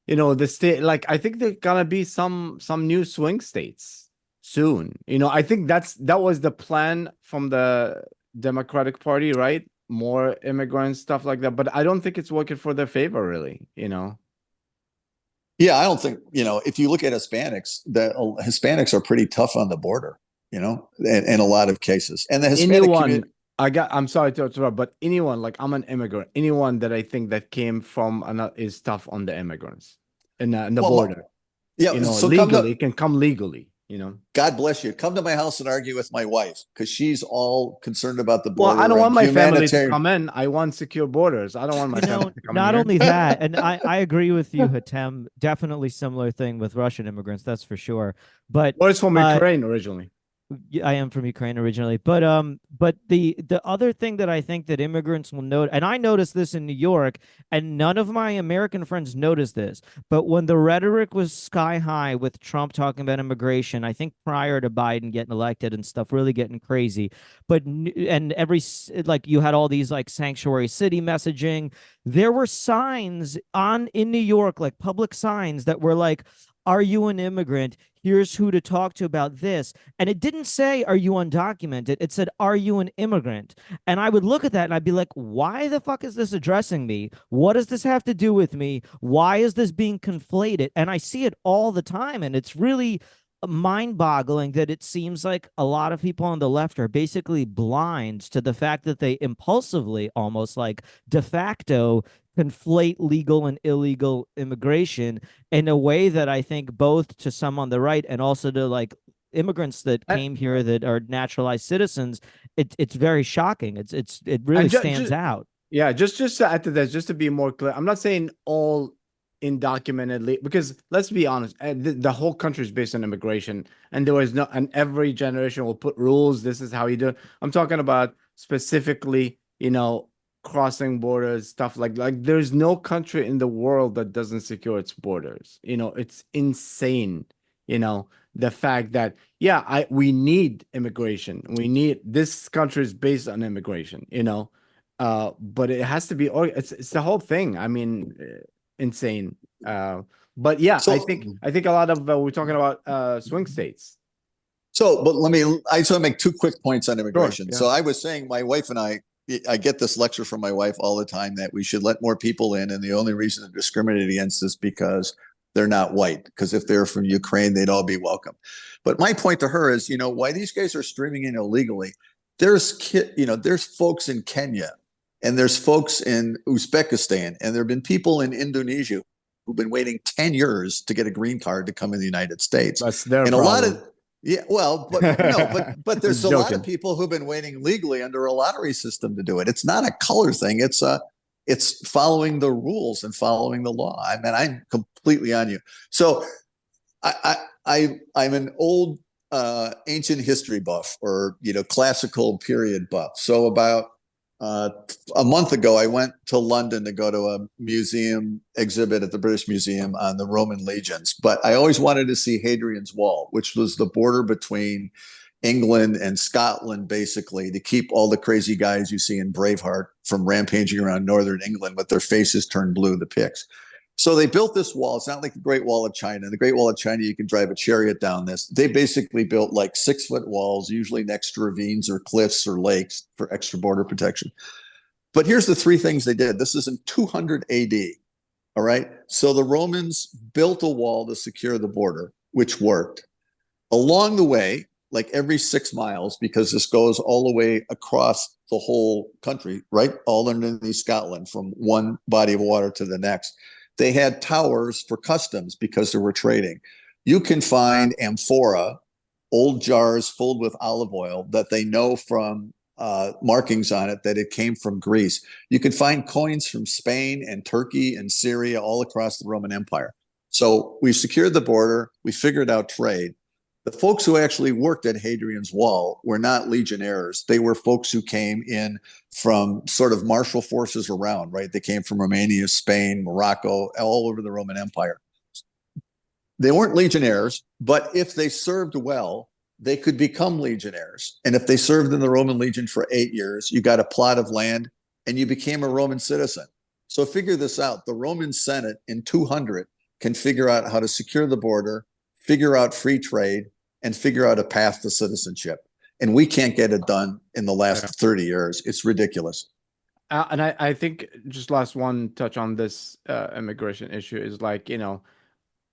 the state, like, I think there's gonna be some new swing states soon. I think that was the plan from the Democratic Party, right? More immigrants, stuff like that. But I don't think it's working for their favor, really. Yeah, I don't think, if you look at Hispanics, the Hispanics are pretty tough on the border, in a lot of cases. And the Hispanic community, I'm sorry to interrupt, but anyone, like, I'm an immigrant, anyone that I think that came from is tough on the immigrants in the border. Yeah, so legally, it can come legally. God bless you. Come to my house and argue with my wife because she's all concerned about the border. Well, I don't want my family to come in. I want secure borders. I don't want my family to come in. Not only that, and I agree with you, Hatem. Definitely similar thing with Russian immigrants, that's for sure. But it's from Ukraine originally. I am from Ukraine originally, but the other thing that I think that immigrants will note, and I noticed this in New York, and none of my American friends noticed this, but when the rhetoric was sky high with Trump talking about immigration, I think prior to Biden getting elected and stuff really getting crazy, but and like you had all these like sanctuary city messaging, there were signs on in New York, like public signs that were like, are you an immigrant? Here's who to talk to about this. And it didn't say, are you undocumented? It said, are you an immigrant? And I would look at that and I'd be like, why the fuck is this addressing me? What does this have to do with me? Why is this being conflated? And I see it all the time. And it's really mind boggling that it seems like a lot of people on the left are basically blind to the fact that they impulsively, almost like de facto, conflate legal and illegal immigration in a way that I think both to some on the right and also to like immigrants that And, came here that are naturalized citizens, it's very shocking. It really and stands out. yeah, just to add to that, just to be more clear, I'm not saying all undocumented, because let's be honest, the whole country is based on immigration, and there was no, and every generation will put rules. This is how you do it. I'm talking about specifically, crossing borders, stuff like there's no country in the world that doesn't secure its borders. It's insane, the fact that, yeah, we need immigration. This country is based on immigration, but it has to be, it's the whole thing. I mean, insane. But yeah, I So, think I think a lot of we're talking about swing states. but I just want to make two quick points on Sure. immigration. Yeah. So I was saying, my wife and I get this lecture from my wife all the time that we should let more people in, and the only reason to discriminate against is because they're not white. Because if they're from Ukraine, they'd all be welcome. But my point to her is, why these guys are streaming in illegally. There's folks in Kenya, and there's folks in Uzbekistan, and there have been people in Indonesia who've been waiting 10 years to get a green card to come in the United States. That's their And a lot of problem. yeah, well, but no, but there's Just a lot of joking. people who've been waiting legally under a lottery system to do it. It's not a color thing. It's following the rules and following the law. I mean, I'm completely on you. So I'm an old ancient history buff, or classical period buff. So about uh, a month ago, I went to London to go to a museum exhibit at the British Museum on the Roman legions. But I always wanted to see Hadrian's Wall, which was the border between England and Scotland, basically, to keep all the crazy guys you see in Braveheart from rampaging around northern England with their faces turned blue, the Picts. So they built this wall. It's not like the Great Wall of China. The Great Wall of China, you can drive a chariot down this. They basically built like 6-foot walls, usually next to ravines or cliffs or lakes for extra border protection. But here's the three things they did. This is in 200 AD. All right. So the Romans built a wall to secure the border, which worked. Along the way, like every 6 miles, because this goes all the way across the whole country, right? All underneath Scotland, from one body of water to the next. They had towers for customs because they were trading. You can find amphora, old jars filled with olive oil that they know from markings on it that it came from Greece. You can find coins from Spain and Turkey and Syria all across the Roman Empire. So we secured the border. We figured out trade. The folks who actually worked at Hadrian's Wall were not legionnaires. They were folks who came in from sort of martial forces around, right? They came from Romania, Spain, Morocco, all over the Roman Empire. They weren't legionnaires, but if they served well, they could become legionnaires. And if they served in the Roman Legion for 8 years, you got a plot of land and you became a Roman citizen. So figure this out. The Roman Senate in 200 can figure out how to secure the border, figure out free trade, and figure out a path to citizenship. And we can't get it done in the last 30 years. It's ridiculous. And I think just last one touch on this immigration issue is like,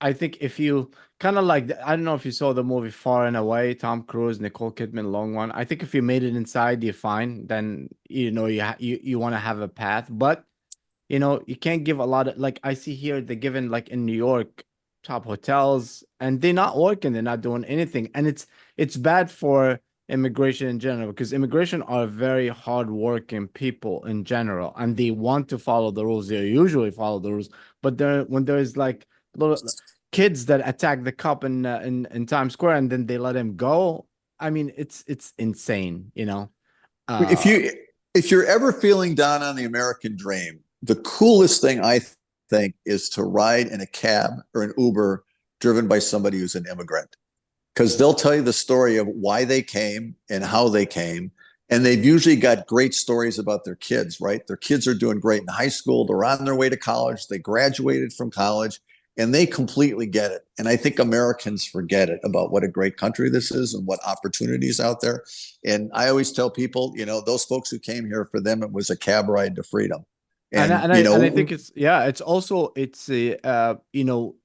I think if you kind of like, I don't know if you saw the movie Far and Away, Tom Cruise, Nicole Kidman, long one. I think if you made it inside, you're fine. Then you want to have a path, but you can't give a lot of, like, I see here they're given, like, in New York, top hotels, and they're not working, they're not doing anything, and it's bad for immigration in general, because immigration are very hardworking people in general, and they want to follow the rules. They usually follow the rules, but when there's like little kids that attack the cop in Times Square and then they let him go, I mean, it's insane, you know. If Uh, you if you're ever feeling down on the American dream, the coolest thing I think is to ride in a cab or an Uber driven by somebody who's an immigrant, because they'll tell you the story of why they came and how they came. And they've usually got great stories about their kids, right? Their kids are doing great in high school. They're on their way to college. They graduated from college and they completely get it. And I think Americans forget it about what a great country this is and what opportunities out there. And I always tell people, you know, those folks who came here, for them, it was a cab ride to freedom. And, you and I think know, it's, yeah, it's also, it's you know,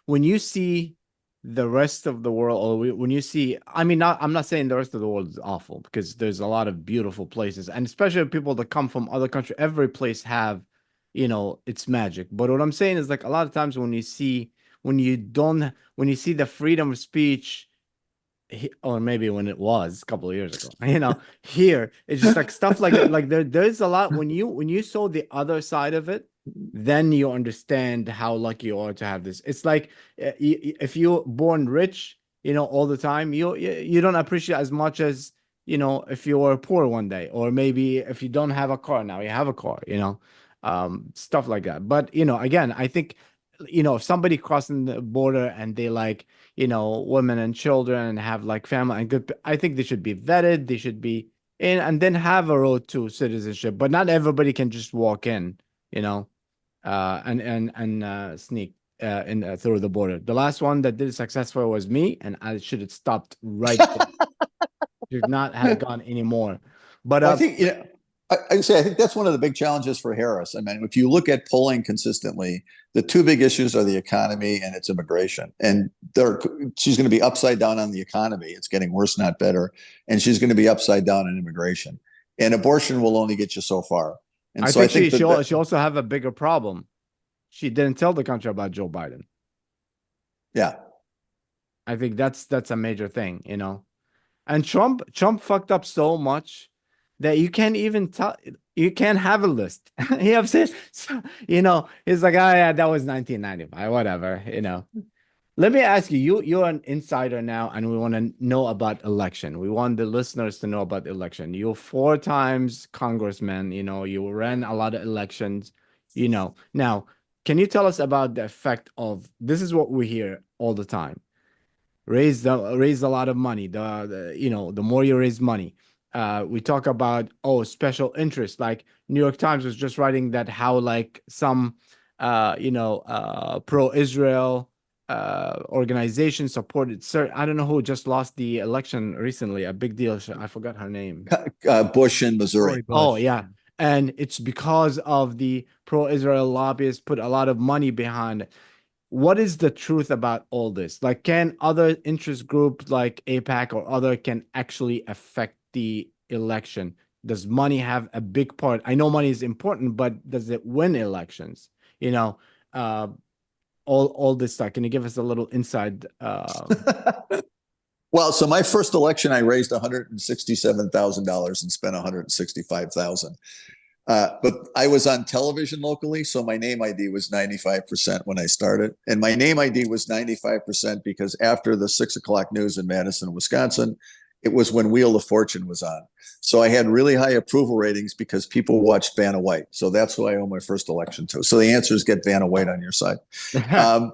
when you see the rest of the world, or when you see, I mean, not, I'm not saying the rest of the world is awful, because there's a lot of beautiful places, and especially people that come from other countries, every place have, you know, its magic. But what I'm saying is, like, a lot of times when you see, when you see the freedom of speech, or maybe when it was a couple of years ago, you know, here it's just like stuff like that. Like there's a lot, when you saw the other side of it, then you understand how lucky you are to have this. It's like, if you're born rich, you know, all the time, you don't appreciate as much as, you know, if you were poor one day, or maybe if you don't have a car, now you have a car, you know, stuff like that. But, you know, again, I think, you know, if somebody crossing the border and they, like, you know, women and children and have like family and good, I think they should be vetted. They should be in, and then have a road to citizenship. But not everybody can just walk in, you know, and sneak in through the border. The last one that did it successfully was me, and I should have stopped right there. Should not have gone anymore. But well, I think, you know, I say I think that's one of the big challenges for Harris. I mean, if you look at polling consistently, the two big issues are the economy and it's immigration. And she's going to be upside down on the economy. It's getting worse, not better. And she's going to be upside down on immigration. And abortion will only get you so far. And I so I think think she also have a bigger problem. She didn't tell the country about Joe Biden. yeah. I think that's a major thing, you know. And Trump fucked up so much that you can't even tell, you can't have a list. He have said, so, you know, he's like, oh yeah, that was 1995, whatever, you know. Let me ask you, you're an insider now, and we want to know about election. We want the listeners to know about election. You're 4 times congressman, you know, you ran a lot of elections, you know. Now, can you tell us about the effect of, this is what we hear all the time, raise a lot of money, you know, the more you raise money, we talk about, oh, special interest, like New York Times was just writing that how, like, some you know, pro-Israel organization supported, sir, I don't know who just lost the election recently, a big deal, I forgot her name. Bush in Missouri. Oh yeah, and it's because of the pro-Israel lobbyists put a lot of money behind it. What is the truth about all this? Like, can other interest groups like AIPAC or other can actually affect the election? Does money have a big part? I know money is important, but does it win elections? You know, uh, all this stuff. Can you give us a little inside? Well, so my first election, I raised $167,000 and spent $165,000. But I was on television locally, so my name ID was 95% when I started. And my name ID was 95% because after the 6 o'clock news in Madison, Wisconsin, it was when Wheel of Fortune was on. So I had really high approval ratings because people watched Vanna White. So that's who I owe my first election to. So the answer is get Vanna White on your side. Um,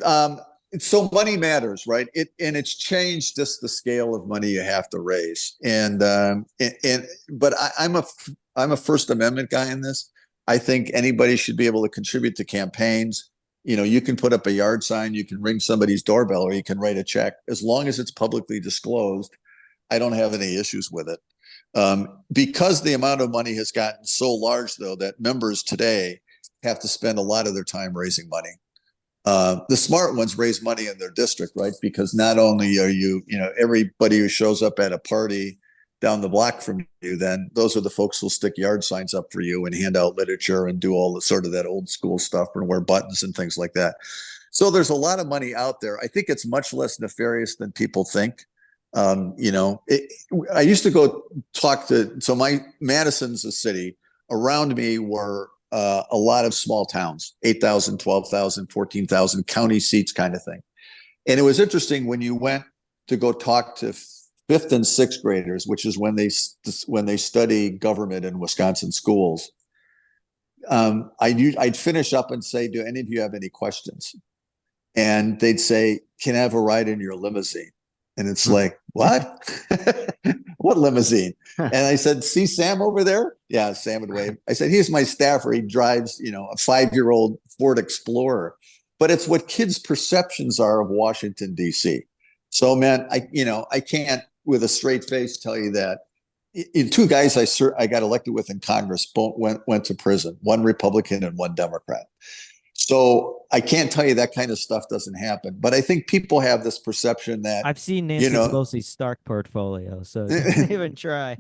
um, so money matters, right? And it's changed just the scale of money you have to raise. But I'm a First Amendment guy in this. I think anybody should be able to contribute to campaigns. You know, you can put up a yard sign, you can ring somebody's doorbell, or you can write a check. As long as it's publicly disclosed, I don't have any issues with it. Because the amount of money has gotten so large, though, that members today have to spend a lot of their time raising money. The smart ones raise money in their district, right? Because not only are you know, everybody who shows up at a party down the block from you, then those are the folks who'll stick yard signs up for you and hand out literature and do all the sort of that old school stuff and wear buttons and things like that. So there's a lot of money out there. I think it's much less nefarious than people think. You know, I used to go talk to, so Madison's a city. Around me were a lot of small towns, 8,000, 12,000, 14,000 county seats kind of thing. And it was interesting when you went to go talk to fifth and sixth graders, which is when they study government in Wisconsin schools. I'd finish up and say, do any of you have any questions? And they'd say, can I have a ride in your limousine? And it's like, what? What limousine? And I said, see Sam over there? Yeah, Sam would wave. I said, he's my staffer. He drives, a 5-year-old Ford Explorer. But it's what kids' perceptions are of Washington, D.C. So, man, I can't with a straight face tell you that. Two guys I got elected with in Congress both went to prison, one Republican and one Democrat. So I can't tell you that kind of stuff doesn't happen. But I think people have this perception that I've seen Nancy Pelosi's Stark portfolio, so don't even try.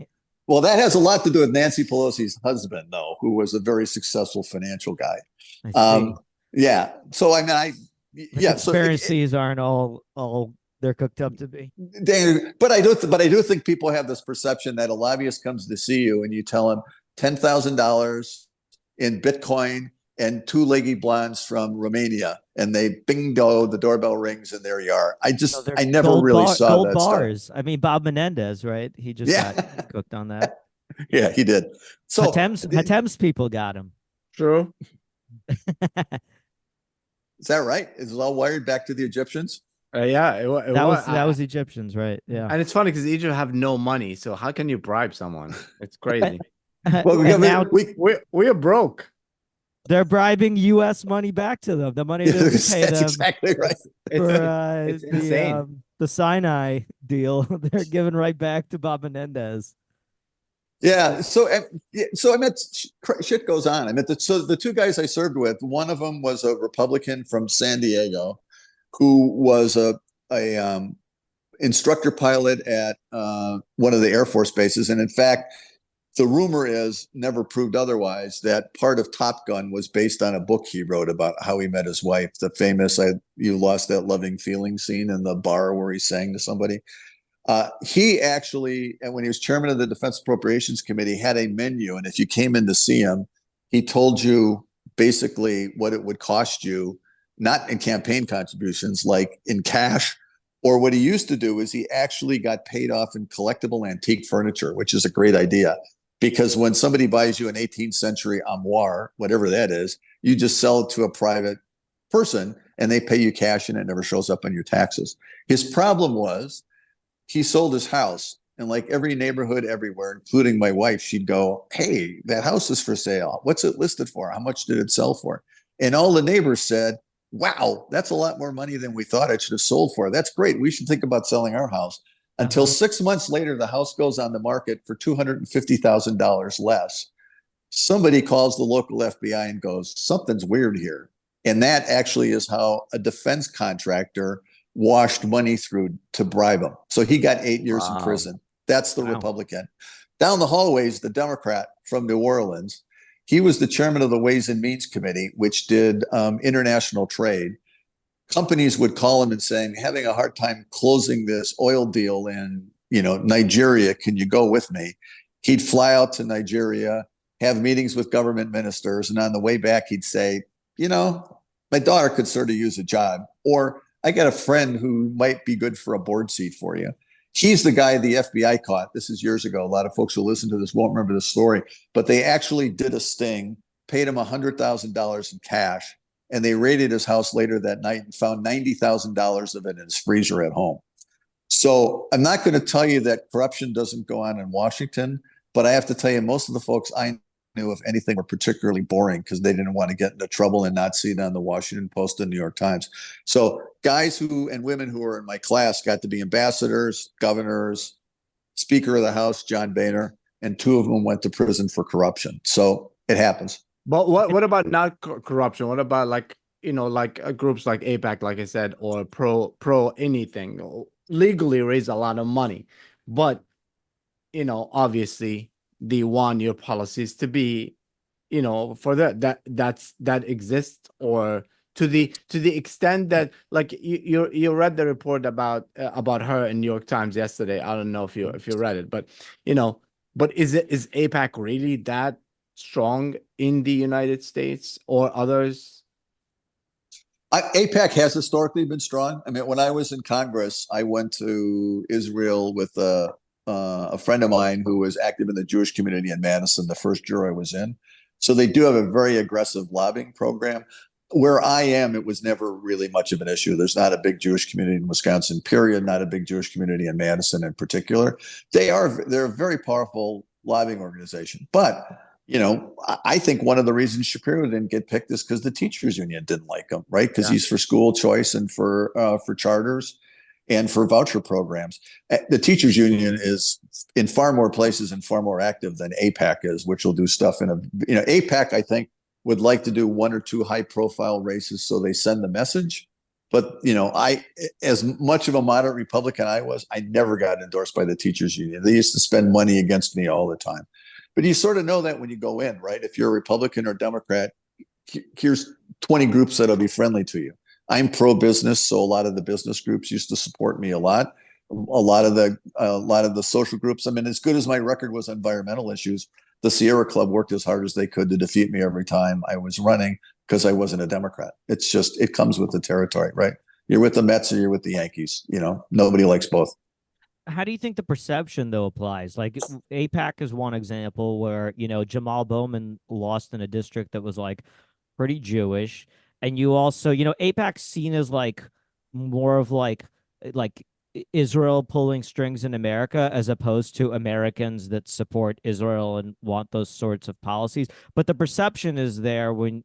Well, that has a lot to do with Nancy Pelosi's husband, though, who was a very successul financial guy. I see. Yeah. So I mean, conspiracies aren't all they're cooked up to be. But I do think people have this perception that a lobbyist comes to see you and you tell him $10,000 in Bitcoin and 2 leggy blondes from Romania, and they bingo, the doorbell rings, and there you are. I never really saw gold that bars. stuff. I mean, Bob Menendez, right? He just got cooked on that. Yeah, he did. So Hatem's people got him. True. Is that right? Is it all wired back to the Egyptians? Yeah, that was Egyptians, right? Yeah. And it's funny because Egypt have no money, so how can you bribe someone? It's crazy. Well, we are broke. They're bribing U.S. money back to them. The money that we pay them. Exactly right. For it's insane. The Sinai deal, they're giving right back to Bob Menendez. Yeah. So I met shit goes on. I met the two guys I served with. One of them was a Republican from San Diego, who was a instructor pilot at one of the Air Force bases, and in fact, the rumor is, never proved otherwise, that part of Top Gun was based on a book he wrote about how he met his wife, the famous "You Lost That Loving Feeling" scene in the bar where he sang to somebody. He actually, and when he was chairman of the Defense Appropriations Committee, had a menu, and if you came in to see him, he told you basically what it would cost you, not in campaign contributions, like in cash. Or what he used to do is he actually got paid off in collectible antique furniture, which is a great idea. Because when somebody buys you an 18th century armoire, whatever that is, you just sell it to a private person and they pay you cash and it never shows up on your taxes. His problem was he sold his house, and like every neighborhood everywhere, including my wife, she'd go, hey, that house is for sale. What's it listed for? How much did it sell for? And all the neighbors said, wow, that's a lot more money than we thought it should have sold for. That's great. We should think about selling our house. Until 6 months later, the house goes on the market for $250,000 less. Somebody calls the local FBI and goes, something's weird here. And that actually is how a defense contractor washed money through to bribe him. So he got 8 years in prison. That's the Republican. Down the hallway is the Democrat from New Orleans. He was the chairman of the Ways and Means Committee, which did international trade. Companies would call him and saying, having a hard time closing this oil deal in, Nigeria. Can you go with me? He'd fly out to Nigeria, have meetings with government ministers. And on the way back, he'd say, my daughter could sort of use a job, or I got a friend who might be good for a board seat for you. He's the guy the FBI caught. This is years ago. A lot of folks who listen to this won't remember the story, but they actually did a sting, paid him $100,000 in cash. And they raided his house later that night and found $90,000 of it in his freezer at home. So I'm not going to tell you that corruption doesn't go on in Washington, but I have to tell you, most of the folks I knew, if anything, were particularly boring because they didn't want to get into trouble and not see it on the Washington Post and New York Times. So guys and women who were in my class got to be ambassadors, governors, Speaker of the House, John Boehner, and 2 of them went to prison for corruption. So it happens. But what about not corruption? What about groups like AIPAC, like I said, or pro anything, legally raise a lot of money, but obviously they want your policies to be, for that exists, or to the extent that, like, you read the report about her in New York Times yesterday. I don't know if you read it, but is AIPAC really that strong in the United States or others? AIPAC has historically been strong. I mean, when I was in Congress, I went to Israel with a friend of mine who was active in the Jewish community in Madison, the first jury I was in. So they do have a very aggressive lobbying program. Where I am, it was never really much of an issue. There's not a big Jewish community in Wisconsin, period, not a big Jewish community in Madison in particular. They're a very powerful lobbying organization. But I think one of the reasons Shapiro didn't get picked is because the teachers union didn't like him, right? Because he's for school choice and for charters and for voucher programs. The teachers union is in far more places and far more active than AIPAC is, which will do stuff AIPAC, I think, would like to do one or two high profile races so they send the message. But, as much of a moderate Republican I was, I never got endorsed by the teachers union. They used to spend money against me all the time. But you sort of know that when you go in, right? If you're a Republican or Democrat, here's 20 groups that'll be friendly to you. I'm pro-business, so a lot of the business groups used to support me a lot. A lot of the social groups. I mean, as good as my record was on environmental issues, the Sierra Club worked as hard as they could to defeat me every time I was running because I wasn't a Democrat. It's just, it comes with the territory, right? You're with the Mets or you're with the Yankees. Nobody likes both. How do you think the perception though applies? Like AIPAC is one example where, Jamal Bowman lost in a district that was like pretty Jewish. And you also, AIPAC's seen as like more of like Israel pulling strings in America as opposed to Americans that support Israel and want those sorts of policies. But the perception is there when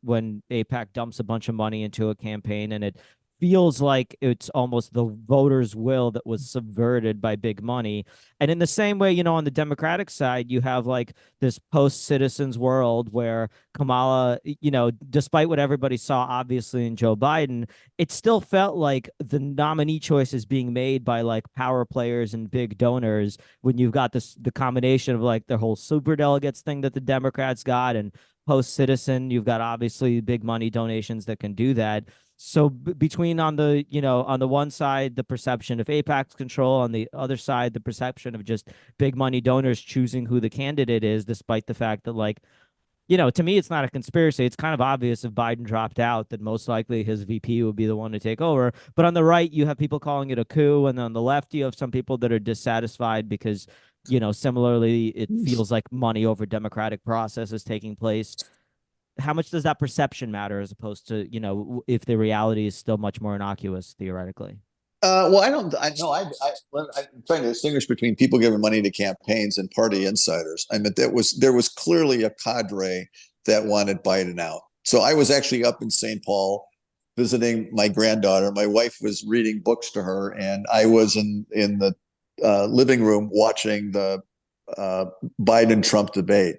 AIPAC dumps a bunch of money into a campaign and it feels like it's almost the voters' will that was subverted by big money. And in the same way, on the Democratic side, you have like this post-citizens world where Kamala, despite what everybody saw obviously in Joe Biden, it still felt like the nominee choice is being made by like power players and big donors when you've got the combination of like the whole super delegates thing that the Democrats got and post-citizen, you've got obviously big money donations that can do that. So between on the one side the perception of AIPAC's control, on the other side the perception of just big money donors choosing who the candidate is, despite the fact that like to me it's not a conspiracy. It's kind of obvious if Biden dropped out that most likely his VP would be the one to take over. But on the right you have people calling it a coup, and on the left you have some people that are dissatisfied because similarly it feels like money over democratic process is taking place. How much does that perception matter as opposed to, if the reality is still much more innocuous theoretically? Well, I don't. I know. I'm trying to distinguish between people giving money to campaigns and party insiders. I mean, there was clearly a cadre that wanted Biden out. So I was actually up in St. Paul visiting my granddaughter. My wife was reading books to her, and I was in the living room watching the Biden-Trump debate.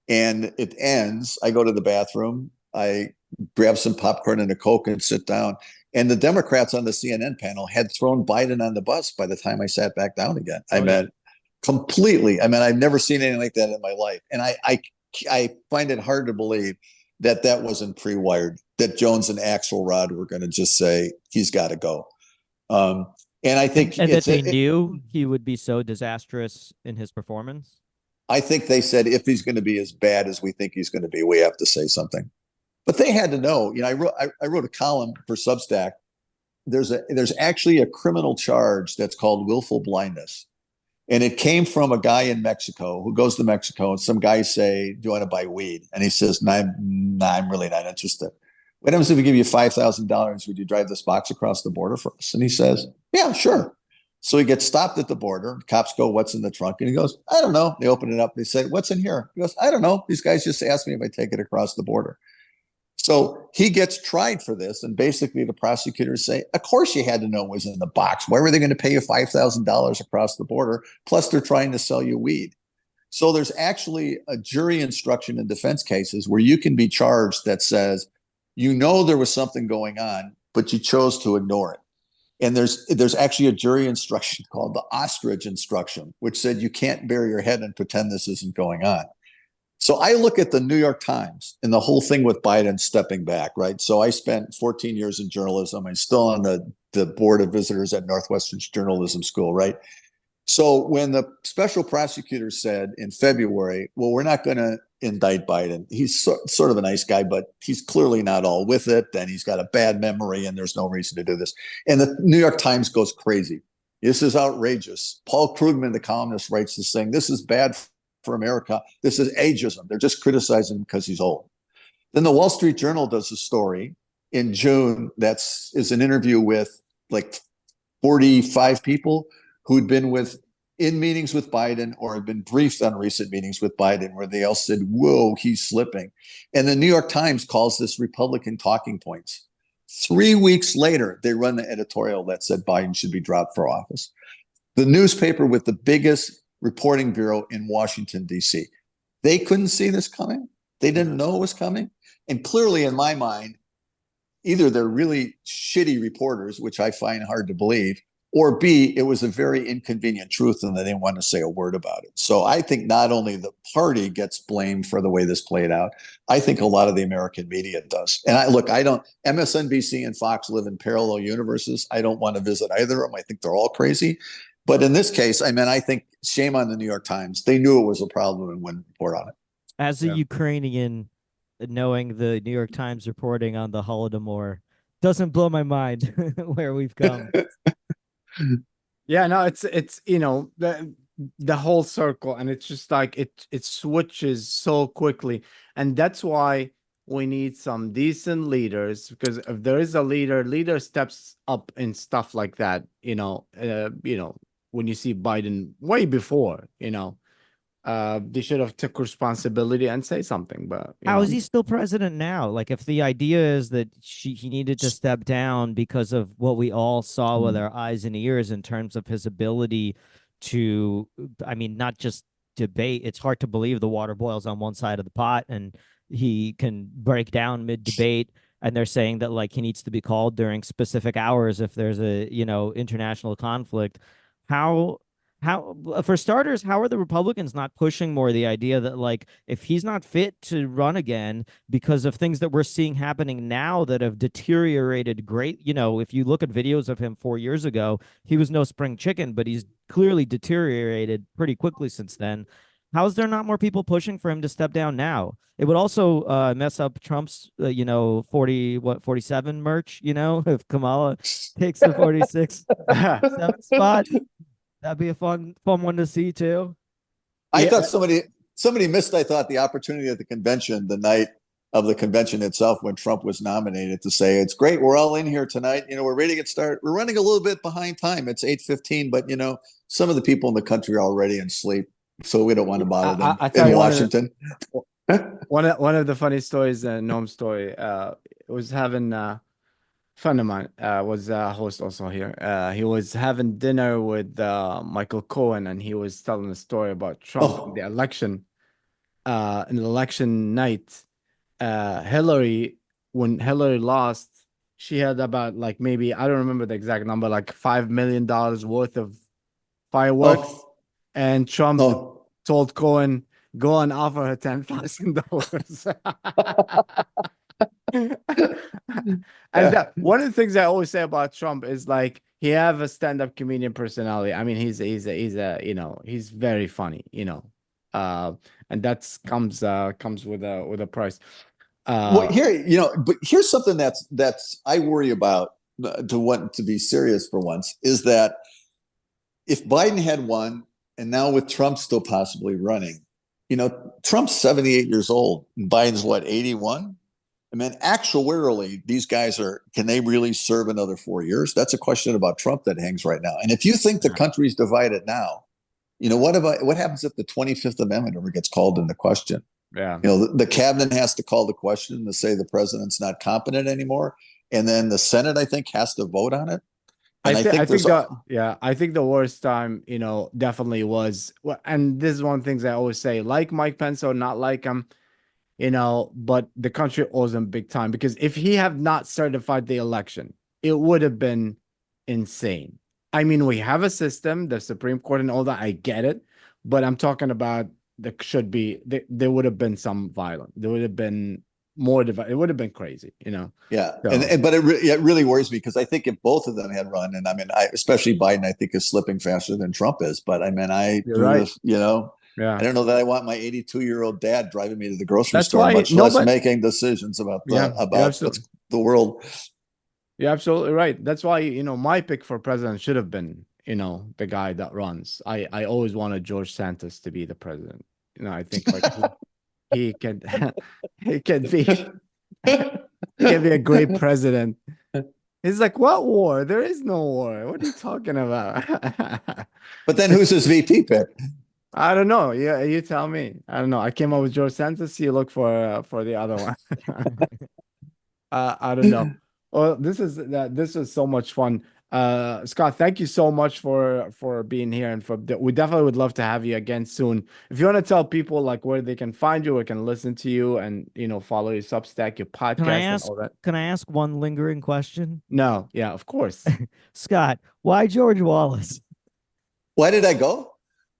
And it ends. I go to the bathroom. I grab some popcorn and a Coke and sit down. And the Democrats on the CNN panel had thrown Biden on the bus by the time I sat back down again. Completely. I mean, I've never seen anything like that in my life. And I find it hard to believe that wasn't pre-wired, that Jones and Axelrod were going to just say, he's got to go. And I think that they knew he would be so disastrous in his performance. I think they said, if he's going to be as bad as we think he's going to be, we have to say something. But they had to know. I wrote a column for Substack. There's actually a criminal charge that's called willful blindness. And it came from a guy in Mexico who goes to Mexico, and some guys say, do you want to buy weed? And he says, nah, I'm really not interested. What happens if we give you $5,000? Would you drive this box across the border for us? And he says, yeah, sure. So he gets stopped at the border. Cops go, what's in the trunk? And he goes, I don't know. They open it up. They say, what's in here? He goes, I don't know. These guys just asked me if I take it across the border. So he gets tried for this. And basically the prosecutors say, of course you had to know what was in the box. Why were they going to pay you $5,000 across the border? Plus they're trying to sell you weed. So there's actually a jury instruction in defense cases where you can be charged that says, there was something going on, but you chose to ignore it. And there's actually a jury instruction called the ostrich instruction, which said you can't bury your head and pretend this isn't going on. So I look at the New York Times and the whole thing with Biden stepping back, right? So I spent 14 years in journalism. I'm still on the board of visitors at Northwestern's journalism school, right? So when the special prosecutor said in February, well, we're not going to indict Biden. He's sort of a nice guy, but he's clearly not all with it. And he's got a bad memory, and there's no reason to do this. And the New York Times goes crazy. This is outrageous. Paul Krugman, the columnist, writes this thing. This is bad for America. This is ageism. They're just criticizing him because he's old. Then the Wall Street Journal does a story in June is an interview with like 45 people who'd been in meetings with Biden or had been briefed on recent meetings with Biden where they all said, whoa, he's slipping. And the New York Times calls this Republican talking points. 3 weeks later, they run the editorial that said Biden should be dropped for office. The newspaper with the biggest reporting bureau in Washington, D.C., they couldn't see this coming. They didn't know it was coming. And clearly, in my mind, either they're really shitty reporters, which I find hard to believe, or B, it was a very inconvenient truth and they didn't want to say a word about it. So I think not only the party gets blamed for the way this played out, I think a lot of the American media does. And MSNBC and Fox live in parallel universes. I don't want to visit either of them. I think they're all crazy. But in this case, I think shame on the New York Times. They knew it was a problem and wouldn't report on it. As a Ukrainian, knowing the New York Times reporting on the Holodomor doesn't blow my mind where we've come. Yeah, no, it's the whole circle, and it's just like it switches so quickly, and that's why we need some decent leaders, because if there is a leader steps up in stuff like that, when you see Biden way before, they should have took responsibility and say something. But how is he still president now? Like, if the idea is that he needed to step down because of what we all saw with our eyes and ears in terms of his ability to, not just debate. It's hard to believe the water boils on one side of the pot and he can break down mid-debate. And they're saying that like he needs to be called during specific hours if there's a international conflict. How for starters, how are the Republicans not pushing more the idea that like if he's not fit to run again because of things that we're seeing happening now that have deteriorated great, if you look at videos of him 4 years ago, he was no spring chicken, but he's clearly deteriorated pretty quickly since then. How is there not more people pushing for him to step down now? It would also mess up Trump's 47 merch, if Kamala takes the 46 spot. That'd be a fun one to see too. I thought somebody missed, the opportunity at the convention, the night of the convention itself, when Trump was nominated, to say, it's great, we're all in here tonight. We're ready to get started. We're running a little bit behind time. It's 8:15, but some of the people in the country are already in sleep, so we don't want to bother them in Washington. One of the funny stories, Noam's story, was having friend of mine was a host also here. He was having dinner with Michael Cohen, and he was telling a story about Trump in the election. In the election night, Hillary, when Hillary lost, she had about like maybe, I don't remember the exact number, like $5 million worth of fireworks, and Trump told Cohen, go and offer her $10,000. And one of the things I always say about Trump is like he have a stand-up comedian personality. He's very funny, and that's comes with a price. But here's something that's I worry about, to be serious for once, is that if Biden had won, and now with Trump still possibly running, Trump's 78 years old and Biden's 81? Actuarially, these guys can they really serve another 4 years? That's a question about Trump that hangs right now. And if you think the country's divided now, what happens if the 25th Amendment ever gets called into question? Yeah. The cabinet has to call the question to say the president's not competent anymore. And then the Senate, I think, has to vote on it. And I think the worst time, definitely was, and this is one of the things I always say, like Mike Pence or not like him, but the country owes him big time, because if he have not certified the election, it would have been insane. We have a system, the Supreme Court and all that, I get it, but I'm talking about there would have been some violence. There would have been more it would have been crazy, Yeah. So. But it really worries me, because I think if both of them had run, and especially Biden, I think is slipping faster than Trump is. But You're right. I Yeah. don't know that I want my 82-year-old dad driving me to the grocery That's store, why much no, less but making decisions about yeah, what's the world. you're absolutely right. That's why, my pick for president should have been, the guy that runs. I always wanted George Santos to be the president. I think like he can he can be he can be a great president. He's like, what war? There is no war. What are you talking about? But then who's his VP pick? I don't know. Yeah, you tell me. I don't know. I came up with George Santos. You look for the other one. I don't know. Well, this was so much fun. Scott, thank you so much for being here and we definitely would love to have you again soon. If you want to tell people like where they can find you, or can listen to you and follow your Substack, your Can I podcast and ask all that. can I ask one lingering question? No, yeah, of course. Scott, why George Wallace? Why did I go?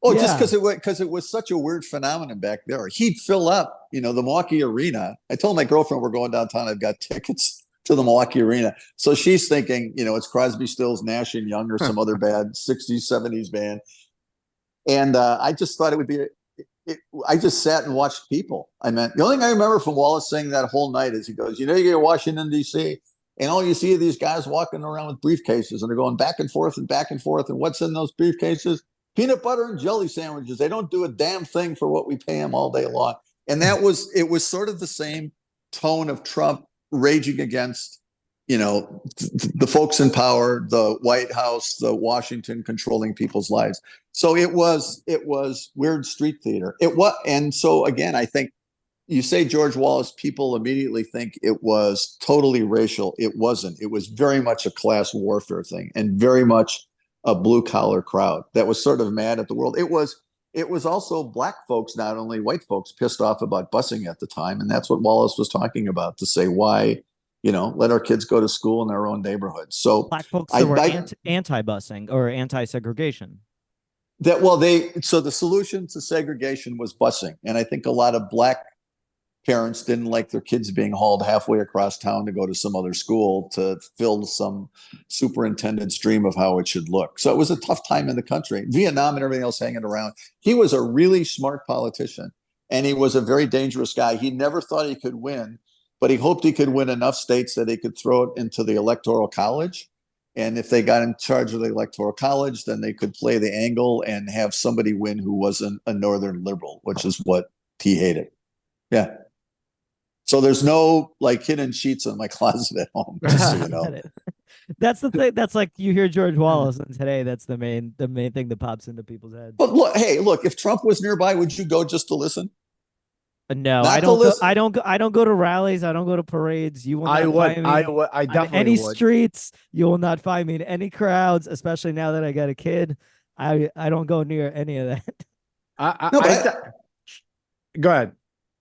Oh, just Yeah. because it was such a weird phenomenon back there. He'd fill up, the Milwaukee Arena. I told my girlfriend we're going downtown. I've got tickets to the Milwaukee Arena. So she's thinking, it's Crosby, Stills, Nash and Young or some other bad 60s, 70s band. And I just thought it would be. I just sat and watched people. The only thing I remember from Wallace saying that whole night is he goes, you get to Washington, D.C., and all you see are these guys walking around with briefcases, and they're going back and forth and back and forth. And what's in those briefcases? Peanut butter and jelly sandwiches. They don't do a damn thing for what we pay them all day long. And it was sort of the same tone of Trump raging against, the folks in power, the White House, the Washington controlling people's lives. So it was weird street theater. And so again, I think you say George Wallace, people immediately think it was totally racial. It wasn't. It was very much a class warfare thing, and very much a blue collar crowd that was sort of mad at the world. It was also black folks, not only white folks, pissed off about busing at the time, and that's what Wallace was talking about, to say why, let our kids go to school in their own neighborhoods. So Black folks that were I anti-busing or anti-segregation. so the solution to segregation was busing, and I think a lot of black parents didn't like their kids being hauled halfway across town to go to some other school to fill some superintendent's dream of how it should look. So it was a tough time in the country. Vietnam and everything else hanging around. He was a really smart politician, and he was a very dangerous guy. He never thought he could win, but he hoped he could win enough states that he could throw it into the Electoral College. And if they got in charge of the Electoral College, then they could play the angle and have somebody win who wasn't a Northern liberal, which is what he hated. Yeah. So there's no like hidden sheets in my closet at home, just so you know. That's the thing. That's like you hear George Wallace, and today that's the main thing that pops into people's heads. But look, hey, look, if Trump was nearby, would you go just to listen? No, Not I to don't go. listen. I don't go to rallies. I don't go to parades. You will I not would. find I me would. I on definitely any would. streets. You will not find me in any crowds, especially now that I got a kid. I don't go near any of that. No, but Go ahead.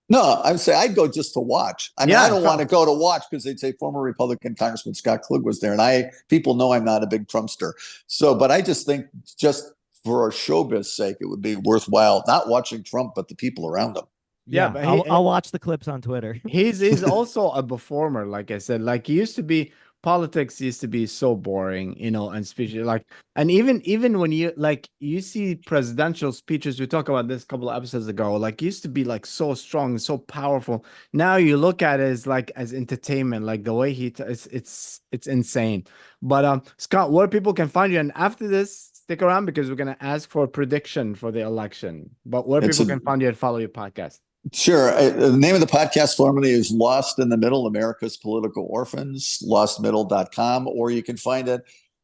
no, I'm saying I'd go just to watch. I mean, Yeah, I don't want to go to watch because they'd say former Republican Congressman Scott Klug was there, and people know I'm not a big Trumpster. So, but I just think just for our showbiz sake, it would be worthwhile not watching Trump, but the people around him. Yeah, Yeah, but I'll watch the clips on Twitter. he's also a performer, like I said. Like he used to be, politics used to be so boring, and speeches like, and even when you see presidential speeches, we talked about this a couple of episodes ago, like used to be like so strong, so powerful. Now you look at it as like as entertainment, like the way it's insane. But Scott, where people can find you, and after this, stick around because we're gonna ask for a prediction for the election. But where It's people a can find you and follow your podcast. Sure. The name of the podcast formerly is Lost in the Middle, America's Political Orphans, lostmiddle.com, or you can find it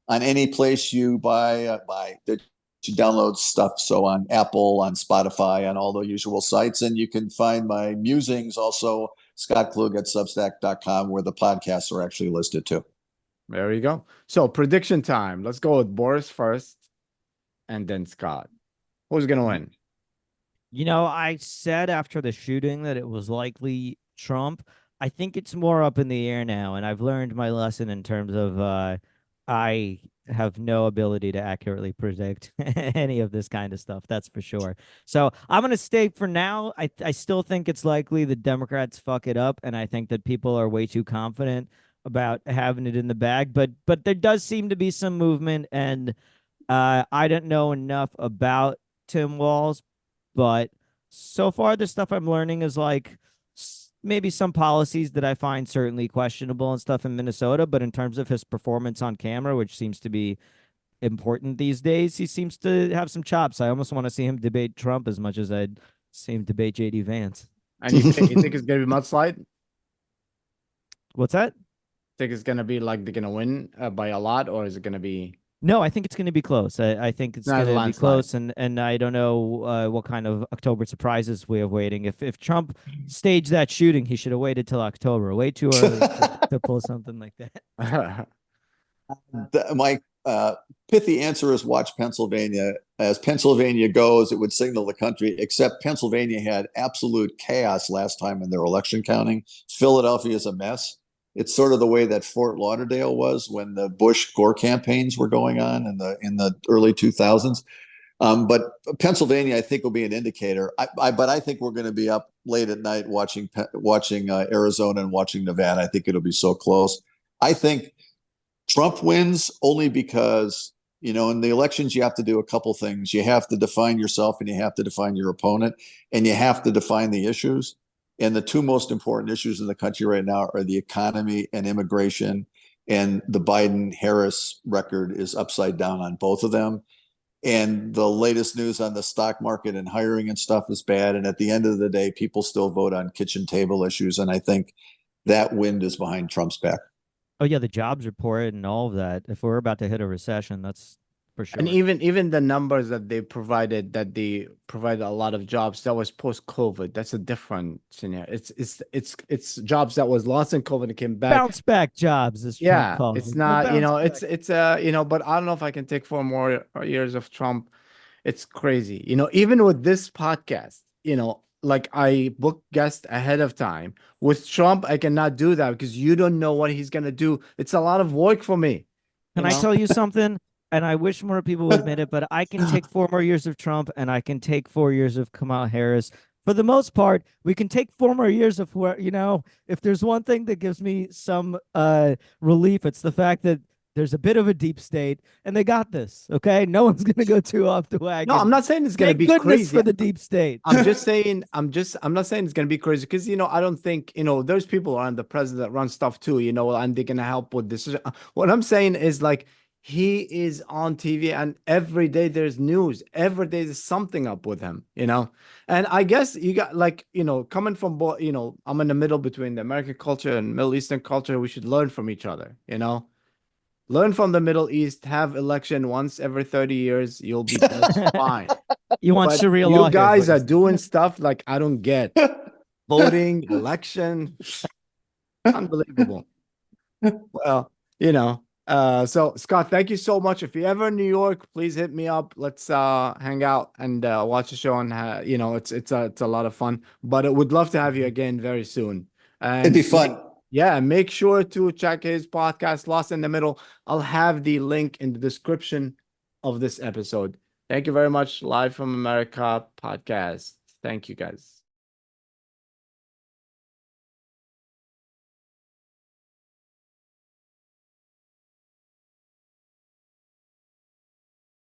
on any place you buy that you download stuff. So on Apple, on Spotify, on all the usual sites. And you can find my musings also, Scott Klug at substack.com, where the podcasts are actually listed too. There you go. So prediction time. Let's go with Boris first and then Scott. Who's going to win? I said after the shooting that it was likely Trump. I think it's more up in the air now, and I've learned my lesson in terms of I have no ability to accurately predict any of this kind of stuff. That's for sure. So I'm going to stay for now. I still think it's likely the Democrats fuck it up, and I think that people are way too confident about having it in the bag. But there does seem to be some movement, and I don't know enough about Tim Walz but so far the stuff I'm learning is like maybe some policies that I find certainly questionable and stuff in Minnesota, but in terms of his performance on camera, which seems to be important these days, he seems to have some chops. I almost want to see him debate Trump as much as I'd see him debate JD Vance. And you think it's gonna be mudslide? What's that? Think it's gonna be like they're gonna win by a lot, or is it gonna be No, I think it's going to be close. I think it's not a going to be landslide? close, and I don't know what kind of October surprises we have waiting. If Trump staged that shooting, he should have waited till October. Way too early to pull something like that. My pithy answer is watch Pennsylvania. As Pennsylvania goes, it would signal the country, except Pennsylvania had absolute chaos last time in their election counting. Philadelphia is a mess. It's sort of the way that Fort Lauderdale was when the Bush-Gore campaigns were going on in the early 2000s. But Pennsylvania, I think, will be an indicator. But I think we're going to be up late at night watching Arizona and watching Nevada. I think it'll be so close. I think Trump wins only because, in the elections, you have to do a couple things. You have to define yourself and you have to define your opponent and you have to define the issues. And the two most important issues in the country right now are the economy and immigration. And the Biden-Harris record is upside down on both of them. And the latest news on the stock market and hiring and stuff is bad. And at the end of the day, people still vote on kitchen table issues. And I think that wind is behind Trump's back. Oh yeah, the jobs report and all of that. If we're about to hit a recession, that's for sure. And even the numbers that they provided, that they provided a lot of jobs, that was post-COVID. That's a different scenario. It's jobs that was lost in COVID and came back. Bounce back jobs, as Trump calls It's it. not, Bounce back. it's but I don't know if I can take 4 more years of Trump. It's crazy. Even with this podcast, like I book guests ahead of time. With Trump, I cannot do that because you don't know what he's gonna do. It's a lot of work for me. Can I tell you something? And I wish more people would admit it, but I can take 4 more years of Trump and I can take 4 years of Kamala Harris. For the most part, we can take 4 more years of where, if there's one thing that gives me some relief, it's the fact that there's a bit of a deep state and they got this. Okay. No one's going to go too off the wagon. No, I'm not saying it's going to be crazy for the deep state. I'm not saying it's going to be crazy because, I don't think, there's people around the president that run stuff too, and they're going to help with this. What I'm saying is like, he is on TV and every day there's news. Every day there's something up with him, And I guess you got coming from, I'm in the middle between the American culture and Middle Eastern culture. We should learn from each other, Learn from the Middle East, have election once every 30 years. You'll be just fine. You want But Sharia you law? guys are doing stuff like I don't get. Voting, election. Unbelievable. Well, so Scott, thank you so much. If you're ever in New York, please hit me up. Let's hang out and watch the show. And it's a lot of fun. But I would love to have you again very soon. And it'd be fun. Yeah, make sure to check his podcast, Lost in the Middle. I'll have the link in the description of this episode. Thank you very much. Live from America podcast. Thank you, guys.